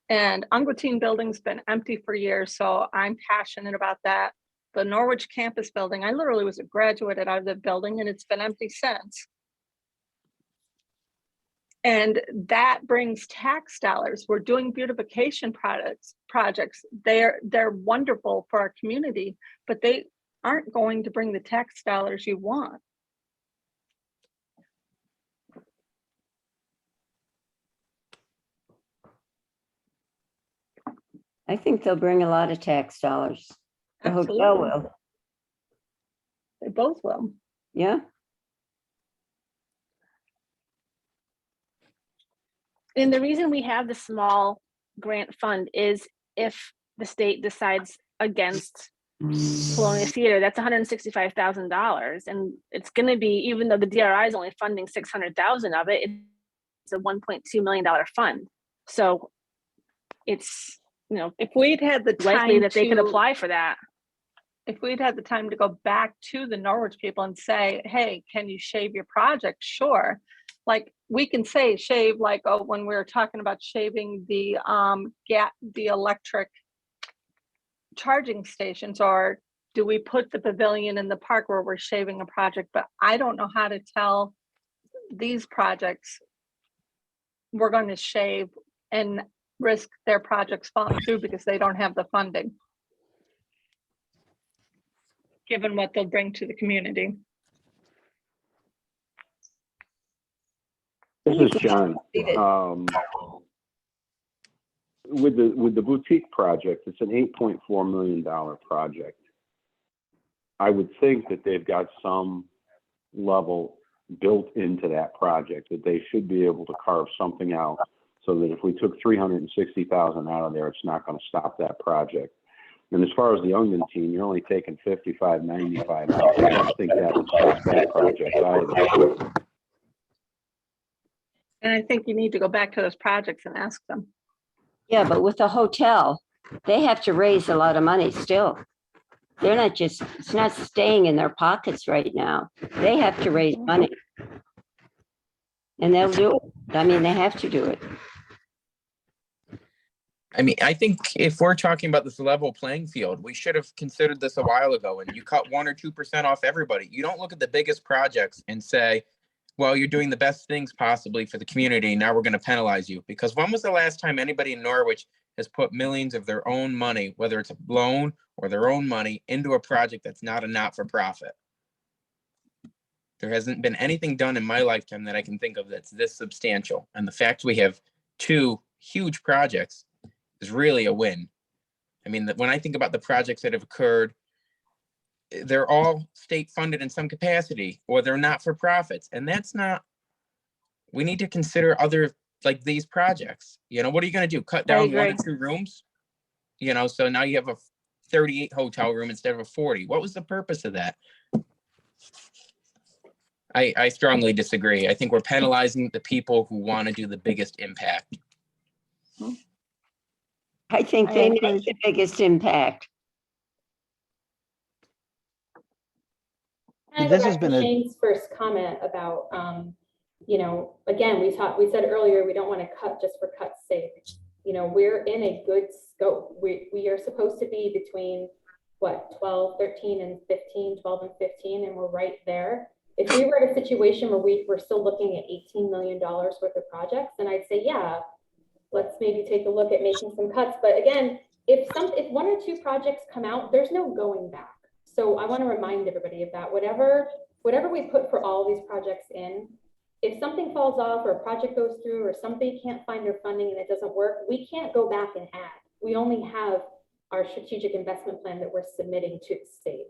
And Unguentine building's been empty for years, so I'm passionate about that. The Norwich campus building, I literally was a graduate out of the building, and it's been empty since. And that brings tax dollars. We're doing beautification projects. They're wonderful for our community, but they aren't going to bring the tax dollars you want. I think they'll bring a lot of tax dollars. The Absolutely. hotel will. They both will. Yeah. And the reason we have the small grant fund is if the state decides against Colonial Theater, that's $165,000. And it's going to be, even though the DRI is only funding 600,000 of it, it's a $1.2 million fund. So it's, if we'd had the time likely that they could to- apply for that. If we'd had the time to go back to the Norwich people and say, hey, can you shave your project? Sure. Like we can say shave, like, oh, when we were talking about shaving the electric charging stations, or do we put the pavilion in the park where we're shaving a project? But I don't know how to tell these projects we're going to shave and risk their projects falling through because they don't have the funding, given what they'll bring to the community. This is John. With the boutique project, it's an $8.4 million project. I would think that they've got some level built into that project, that they should be able to carve something out so that if we took 360,000 out of there, it's not going to stop that project. And as far as the Ungden team, you're only taking 5595 out. I don't think that would stop that project either. And I think you need to go back to those projects and ask them. Yeah, but with the hotel, they have to raise a lot of money still. They're not just, it's not staying in their pockets right now. They have to raise money. And they'll do it. I mean, they have to do it. I mean, I think if we're talking about this level playing field, we should have considered this a while ago, and you cut 1 or 2% off everybody. You don't look at the biggest projects and say, well, you're doing the best things possibly for the community. Now we're going to penalize you. Because when was the last time anybody in Norwich has put millions of their own money, whether it's a loan or their own money, into a project that's not a not-for-profit? There hasn't been anything done in my lifetime that I can think of that's this substantial. And the fact we have 2 huge projects is really a win. I mean, when I think about the projects that have occurred, they're all state funded in some capacity, or they're not for profits. And that's not, we need to consider other, like these projects. You know, what are you going to do? Cut down 1 or 2 rooms? You know, so now you have a 38 hotel room instead of a 40. What was the purpose of that? I strongly disagree. I think we're penalizing the people who want to do the biggest impact. I think they make the biggest impact. And This has been a- Shane's first comment about, you know, again, we said earlier, we don't want to cut just for cut's sake. You know, we're in a good scope. We are supposed to be between what, 12, 13 and 15, 12 and 15, and we're right there. If we were in a situation where we were still looking at $18 million worth of projects, then I'd say, yeah, let's maybe take a look at making some cuts. But again, if 1 or 2 projects come out, there's no going back. So I want to remind everybody of that. Whatever we put for all these projects in, if something falls off or a project goes through or somebody can't find their funding and it doesn't work, we can't go back and add. We only have our strategic investment plan that we're submitting to the state.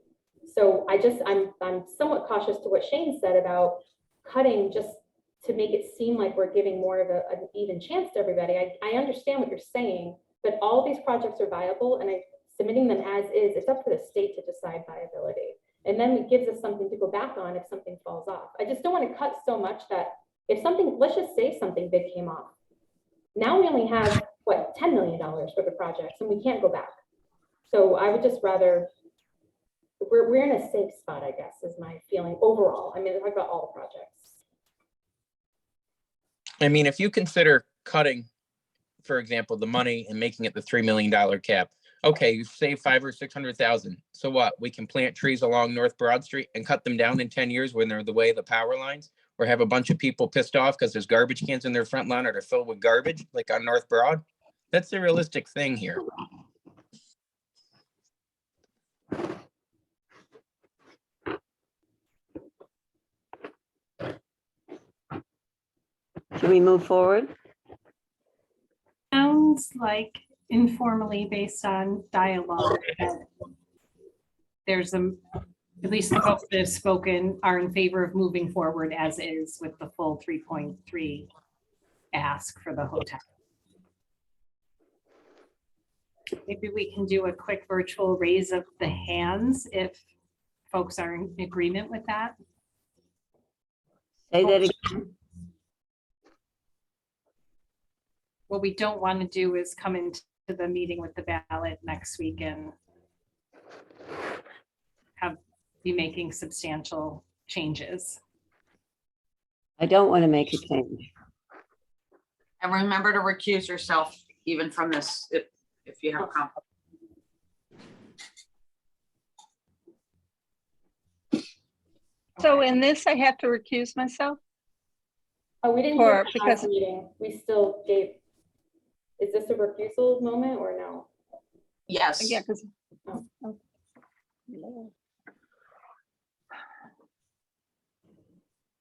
So I'm somewhat cautious to what Shane said about cutting just to make it seem like we're giving more of an even chance to everybody. I understand what you're saying, but all these projects are viable, and submitting them as is, it's up to the state to decide viability. And then it gives us something to go back on if something falls off. I just don't want to cut so much that if something, let's just say something big came off. Now we only have, what, $10 million for the projects, and we can't go back. So I would just rather, we're in a safe spot, I guess, is my feeling overall. I mean, I talk about all the projects. I mean, if you consider cutting, for example, the money and making it the $3 million cap, okay, you save 500,000 or 600,000. So what? We can plant trees along North Broad Street and cut them down in 10 years when they're the way of the power lines, or have a bunch of people pissed off because there's garbage cans in their front lawn or they're filled with garbage, like on North Broad. That's the realistic thing here. Should we move forward? Sounds like informally based on dialogue that there's at least the folks that have spoken are in favor of moving forward as is with the full 3.3 ask for the hotel. Maybe we can do a quick virtual raise of the hands if folks are in agreement with that. Say that again. What we don't want to do is come into the meeting with the ballot next week and be making substantial changes. I don't want to make a change. And remember to recuse yourself even from this if you have conflict. So in this, I have to recuse myself? Oh, we didn't Or do the because- last meeting. We still gave, is this a recusal moment or no? Yes. Yeah, because.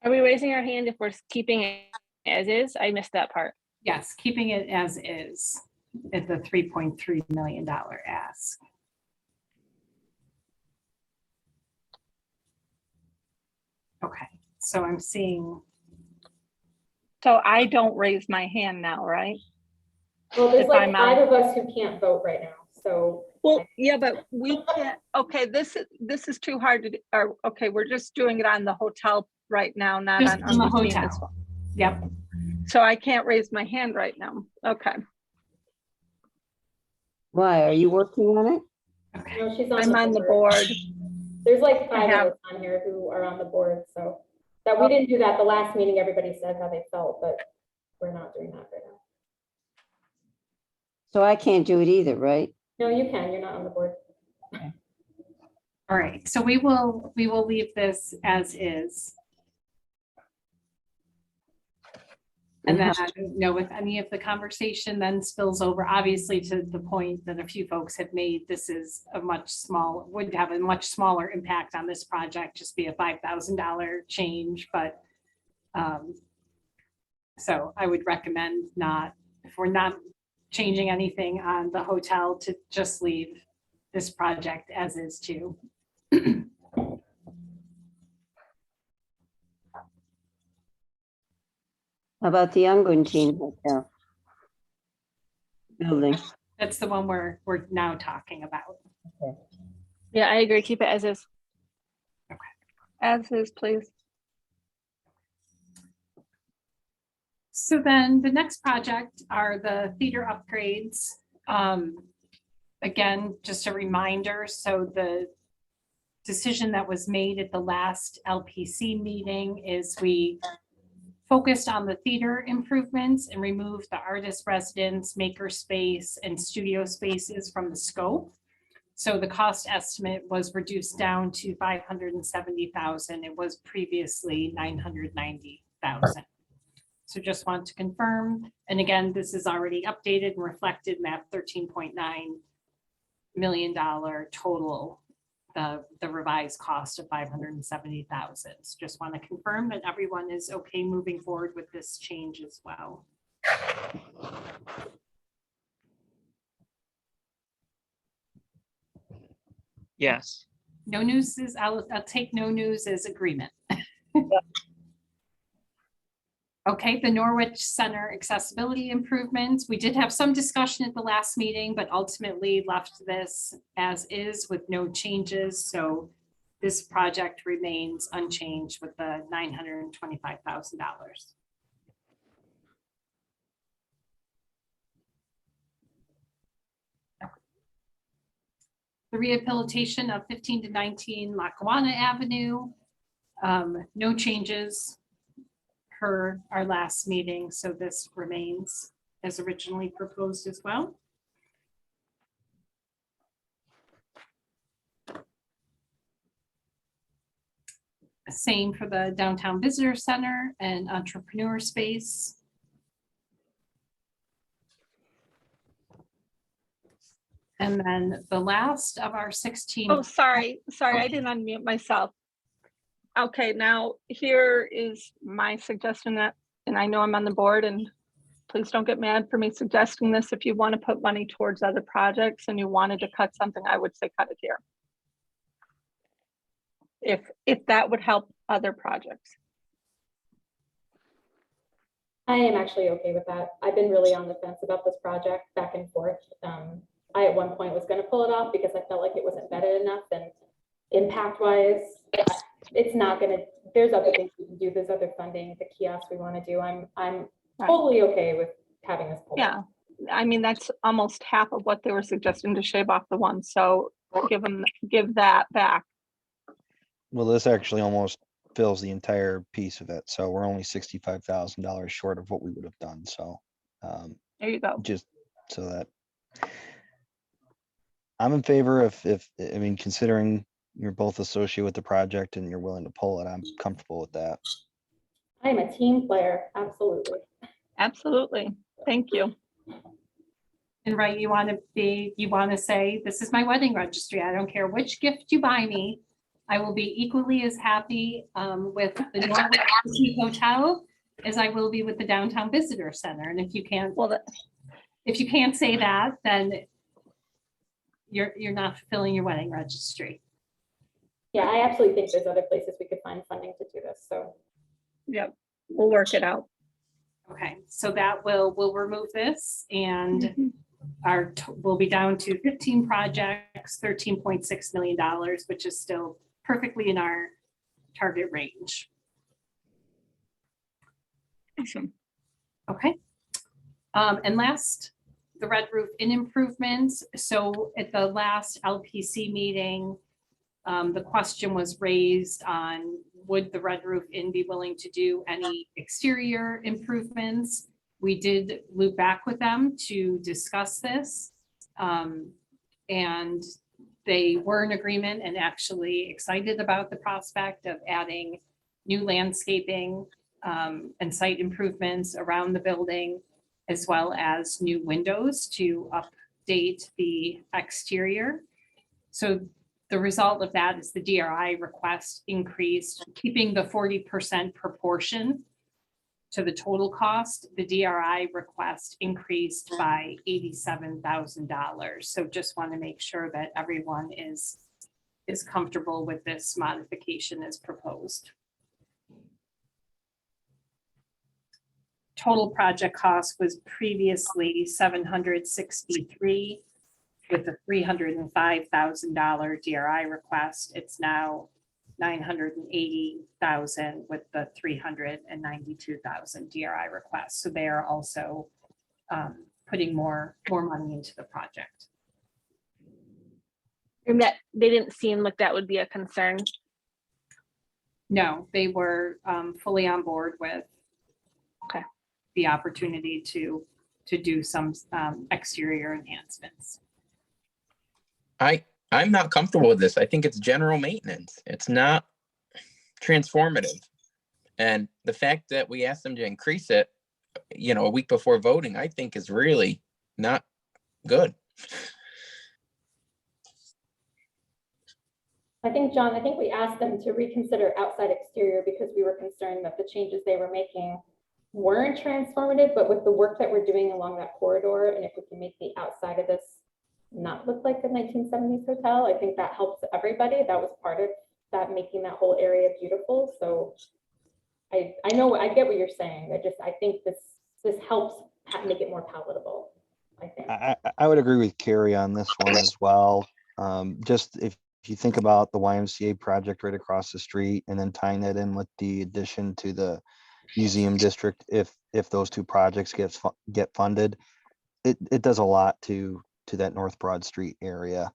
Are we raising our hand if we're keeping it as is? I missed that part. Yes, keeping it as is at the $3.3 million ask. Okay, so I'm seeing, So I don't raise my hand now, right? Well, there's If like I'm 5 on- of us who can't vote right now, so. Well, yeah, but we can't, okay, this is too hard to, or, okay, we're just doing it on the hotel right now, not just on. on the unforeseen as hotel. well. Yep, So I can't raise my hand right now. Okay, Why, are you working on it? okay. No, she's I'm on the board. There's like I 5 have- of us on here who are on the board, so. That we didn't do that the last meeting, everybody said how they felt, but we're not doing that right now. So I can't do it either, right? No, you can, you're not on the board. All right, so we will leave this as is. And then, if any of the conversation then spills over, obviously to the point that a few folks have made, this is would have a much smaller impact on this project, just be a $5,000 change, but so I would recommend if we're not changing anything on the hotel, to just leave this project as is too. How about the Unguentine Hotel building? That's the one we're now talking about. Yeah, I agree. Keep it as is. As is, please. So then the next project are the theater upgrades. Again, just a reminder, so the decision that was made at the last LPC meeting is we focused on the theater improvements and removed the artist residence, maker space, and studio spaces from the scope. So the cost estimate was reduced down to $570,000. It was previously $990,000. So just want to confirm, and again, this is already updated and reflected in that $13.9 million total, the revised cost of $570,000. So just want to confirm that everyone is okay moving forward with this change as well. Yes. No news is, I'll take no news as agreement. Okay, the Norwich Center accessibility improvements. We did have some discussion at the last meeting, but ultimately left this as is with no changes. So this project remains unchanged with the $925,000. The rehabilitation of 15 to 19 Lackawanna Avenue. No changes per our last meeting, so this remains as originally proposed as well. Same for the Downtown Visitor Center and Entrepreneur Space. And then the last of our 16. Oh, sorry, I didn't unmute myself. Okay, now here is my suggestion that, and I know I'm on the board, and please don't get mad for me suggesting this. If you want to put money towards other projects and you wanted to cut something, I would say cut it here. If that would help other projects. I am actually okay with that. I've been really on the fence about this project back and forth. I at one point was going to pull it off because I felt like it wasn't vetted enough, and impact wise, it's not going to, there's other things we can do. There's other funding, the kiosk we want to do. I'm totally okay with having this pulled off. Yeah, I mean, that's almost half of what they were suggesting to shave off the one. So give that back. Well, this actually almost fills the entire piece of it. So we're only $65,000 short of what we would have done. So There you go. just so that I'm in favor of, I mean, considering you're both associated with the project and you're willing to pull it, I'm comfortable with that. I am a team player, absolutely. Absolutely. Thank you. And right, you want to say, this is my wedding registry. I don't care which gift you buy me. I will be equally as happy with the Norwich Hotel as I will be with the Downtown Visitor Center. And if you can't say that, then you're not fulfilling your wedding registry. Yeah, I absolutely think there's other places we we could find funding to do this. So Yep, we'll work it out. Okay, so that we'll remove this and we'll be down to 15 projects, $13.6 million, which is still perfectly in our target range. Awesome. Okay. And last, the red roof in improvements. So at the last LPC meeting, the question was raised on would the red roof inn be willing to do any exterior improvements? We did loop back with them to discuss this. And they were in agreement and actually excited about the prospect of adding new landscaping and site improvements around the building, as well as new windows to update the exterior. So the result of that is the DRI request increased, keeping the 40% proportion to the total cost. The DRI request increased by $87,000. So just want to make sure that everyone is comfortable with this modification as proposed. Total project cost was previously $763 with a $305,000 DRI request. It's now $980,000 with the $392,000 DRI request. So they are also putting more money into the project. And that they didn't seem like that would be a concern. No, they were fully on board with Okay. the opportunity to do some exterior enhancements. I'm not comfortable with this. I think it's general maintenance. It's not transformative. And the fact that we asked them to increase it, a week before voting, I think is really not good. I think, John, we asked them to reconsider outside exterior because we were concerned that the changes they were making weren't transformative, but with the work that we're doing along that corridor, and if we can make the outside of this not look like a 1970s hotel, I think that helps everybody. That was part of that, making that whole area beautiful. So I know, I get what you're saying. I think this helps make it more palatable, I think. I would agree with Carrie on this one as well. Just if you think about the YMCA project right across the street and then tying that in with the addition to the museum district, if those two projects get funded, it does a lot to that North Broad Street area.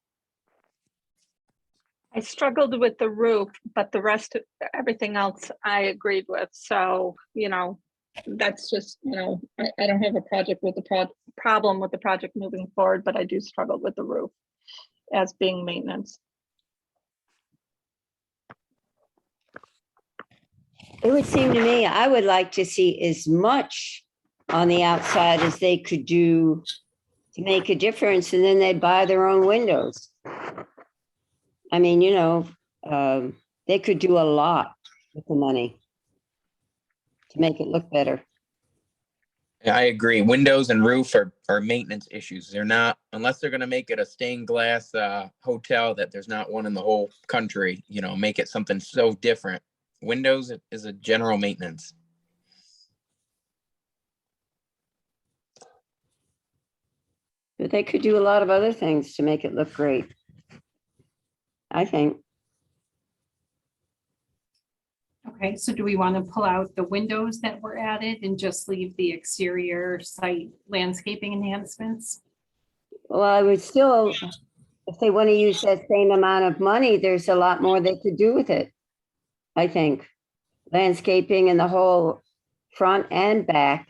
I struggled with the roof, but the rest of everything else I agreed with. So, that's just, I don't have a project with the problem with the project moving forward, but I do struggle with the roof as being maintenance. It would seem to me, I would like to see as much on the outside as they could do to make a difference, and then they'd buy their own windows. I mean, they could do a lot with the money to make it look better. Yeah, I agree. Windows and roof are maintenance issues. They're not, unless they're going to make it a stained glass hotel that there's not one in the whole country, make it something so different. Windows is a general maintenance. But they could do a lot of other things to make it look great, I think. Okay, so do we want to pull out the windows that were added and just leave the exterior site landscaping enhancements? Well, I would still, if they want to use that same amount of money, there's a lot more they could do with it, I think. Landscaping and the whole front and back.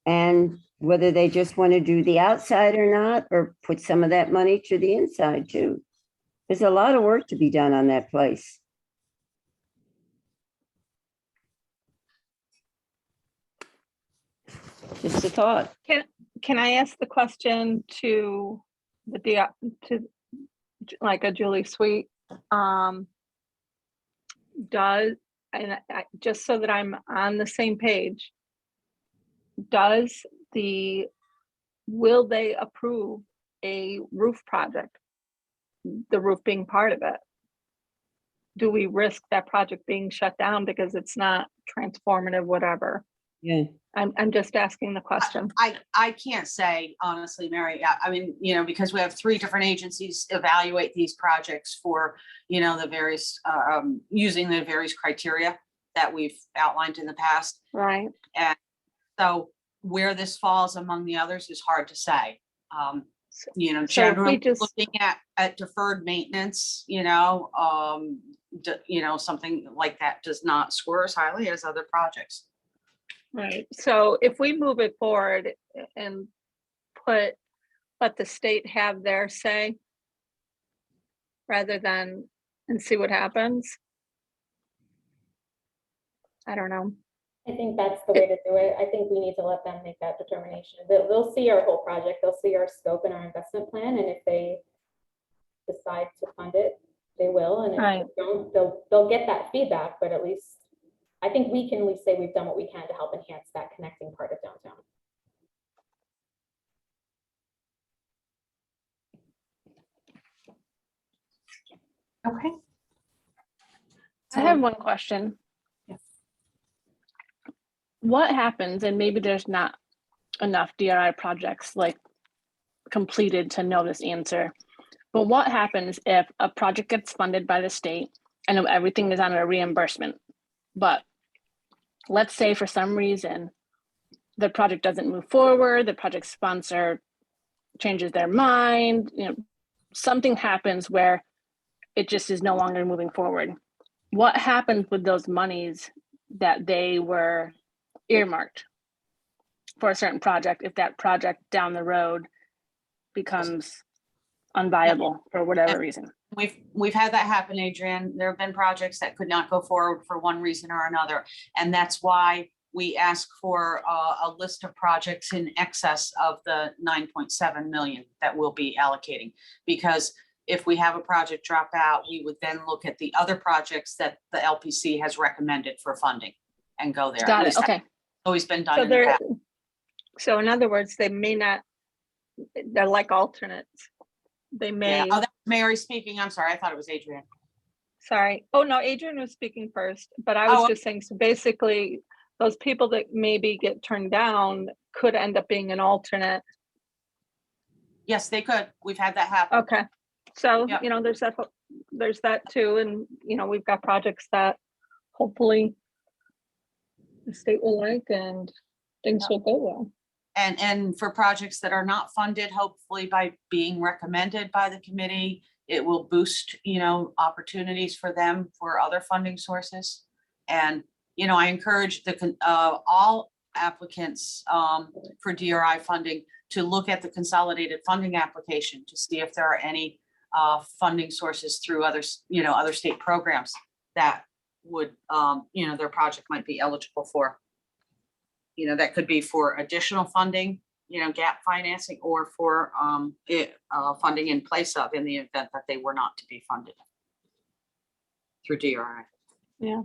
And whether they just want to do the outside or not, or put some of that money to the inside too. There's a lot of work to be done on that place. Just a thought. Can I ask the question to like a Julie Sweet? Just so that I'm on the same page, will they approve a roof project? The roof being part of it? do we risk that project being shut down because it's not transformative, whatever? Yeah. I'm just asking the question. I can't say honestly, Mary. I mean, because we have 3 different agencies evaluate these projects for, the various, using the various criteria that we've outlined in the past. Right. And so where this falls among the others is hard to say. So if we Generally just- looking at deferred maintenance, something like that does not score as highly as other projects. Right. So if we move it forward and let the state have their say rather than, and see what happens. I don't know. I think that's the way to do it. I think we need to let them make that determination. They'll see our whole project, they'll see our scope and our investment plan, and if they decide to fund it, they will, and if Right. they don't, they'll get that feedback, but at least I think we can at least say we've done what we can to help enhance that connecting part of downtown. Okay. I have one question. Yes. What happens, and maybe there's not enough DRI projects like completed to know this answer, but what happens if a project gets funded by the state and everything is on a reimbursement, but let's say for some reason the project doesn't move forward, the project sponsor changes their mind, something happens where it just is no longer moving forward. What happens with those monies that they were earmarked for a certain project if that project down the road becomes unviable for whatever reason? We've had that happen, Adrian. There have been projects that could not go forward for one reason or another. And that's why we ask for a list of projects in excess of the 9.7 million that we'll be allocating. Because if we have a project drop out, we would then look at the other projects that the LPC has recommended for funding and go there. Got it. Okay. Always been done So in the past. so in other words, they may not, they're like alternates. They may. Yeah. Oh, that's Mary speaking. I'm sorry. I thought it was Adrian. Sorry. Oh, no, Adrian was speaking first, but I was just saying, so basically those people that maybe get turned down could end up being an alternate. Yes, they could. We've had that happen. Okay. So, Yeah. there's that too. And, we've got projects that hopefully the state will like and things will go well. And for projects that are not funded, hopefully by being recommended by the committee, it will boost, opportunities for them for other funding sources. And, I encourage all applicants for DRI funding to look at the consolidated funding application to see if there are any funding sources through other state programs that would, their project might be eligible for. That could be for additional funding, gap financing, or for funding in place of in the event that they were not to be funded through DRI. Yeah.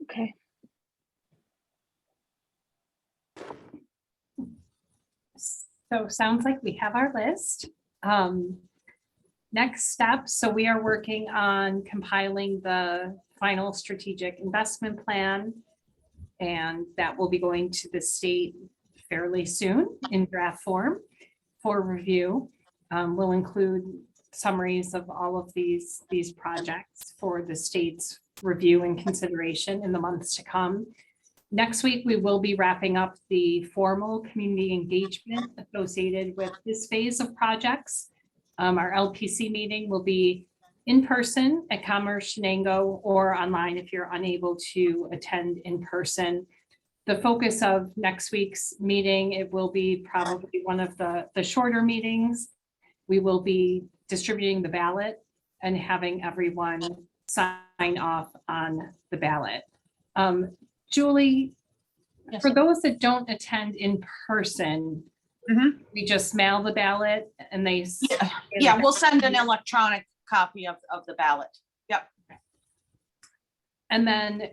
Okay. So sounds like we have our list. Next step, so we are working on compiling the final strategic investment plan, and that will be going to the state fairly soon in draft form for review. We'll include summaries of all of these projects for the state's review and consideration in the months to come. Next week, we will be wrapping up the formal community engagement associated with this phase of projects. Our LPC meeting will be in person at Commerce Shenango or online if you're unable to attend in person. The focus of next week's meeting, it will be probably one of the shorter meetings. We will be distributing the ballot and having everyone sign off on the ballot. Julie, Yes. for those that don't attend in person, we just mail the ballot and they. Yeah, we'll send an electronic copy of the ballot. Yep. And then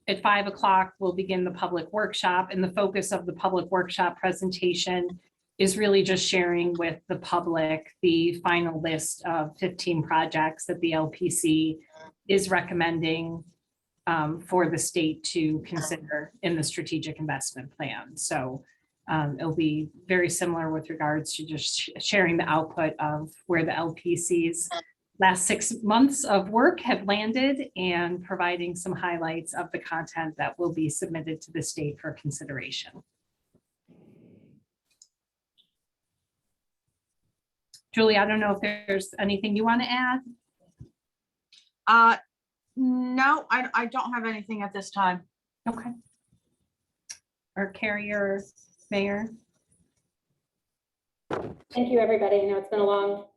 at 5 o'clock, we'll begin the public workshop, and the focus of the public workshop presentation is really just sharing with the public the final list of 15 projects that the LPC is recommending for the state to consider in the strategic investment plan. So it'll be very similar with regards to just sharing the output of where the LPC's last 6 months of work have landed and providing some highlights of the content that will be submitted to the state for consideration. Julie, I don't know if there's anything you want to add? No, I don't have anything at this time. Okay. Or Carrie or Mayor? Thank you, everybody. I know it's been a long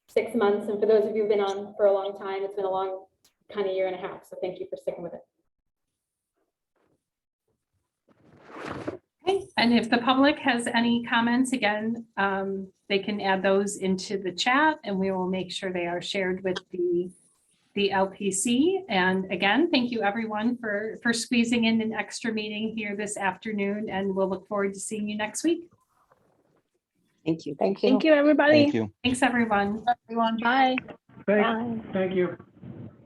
6 months, and for those of you who've been on for a long time, it's been a long kind of year and a half. So thank you for sticking with it. Okay, and if the public has any comments, again, they can add those into the chat and we will make sure they are shared with the LPC. And again, thank you everyone for squeezing in an extra meeting here this afternoon, and we'll look forward to seeing you next week. Thank you. Thank you. Thank you, everybody. Thank you. Thanks, everyone. Everyone. Bye. Thank you.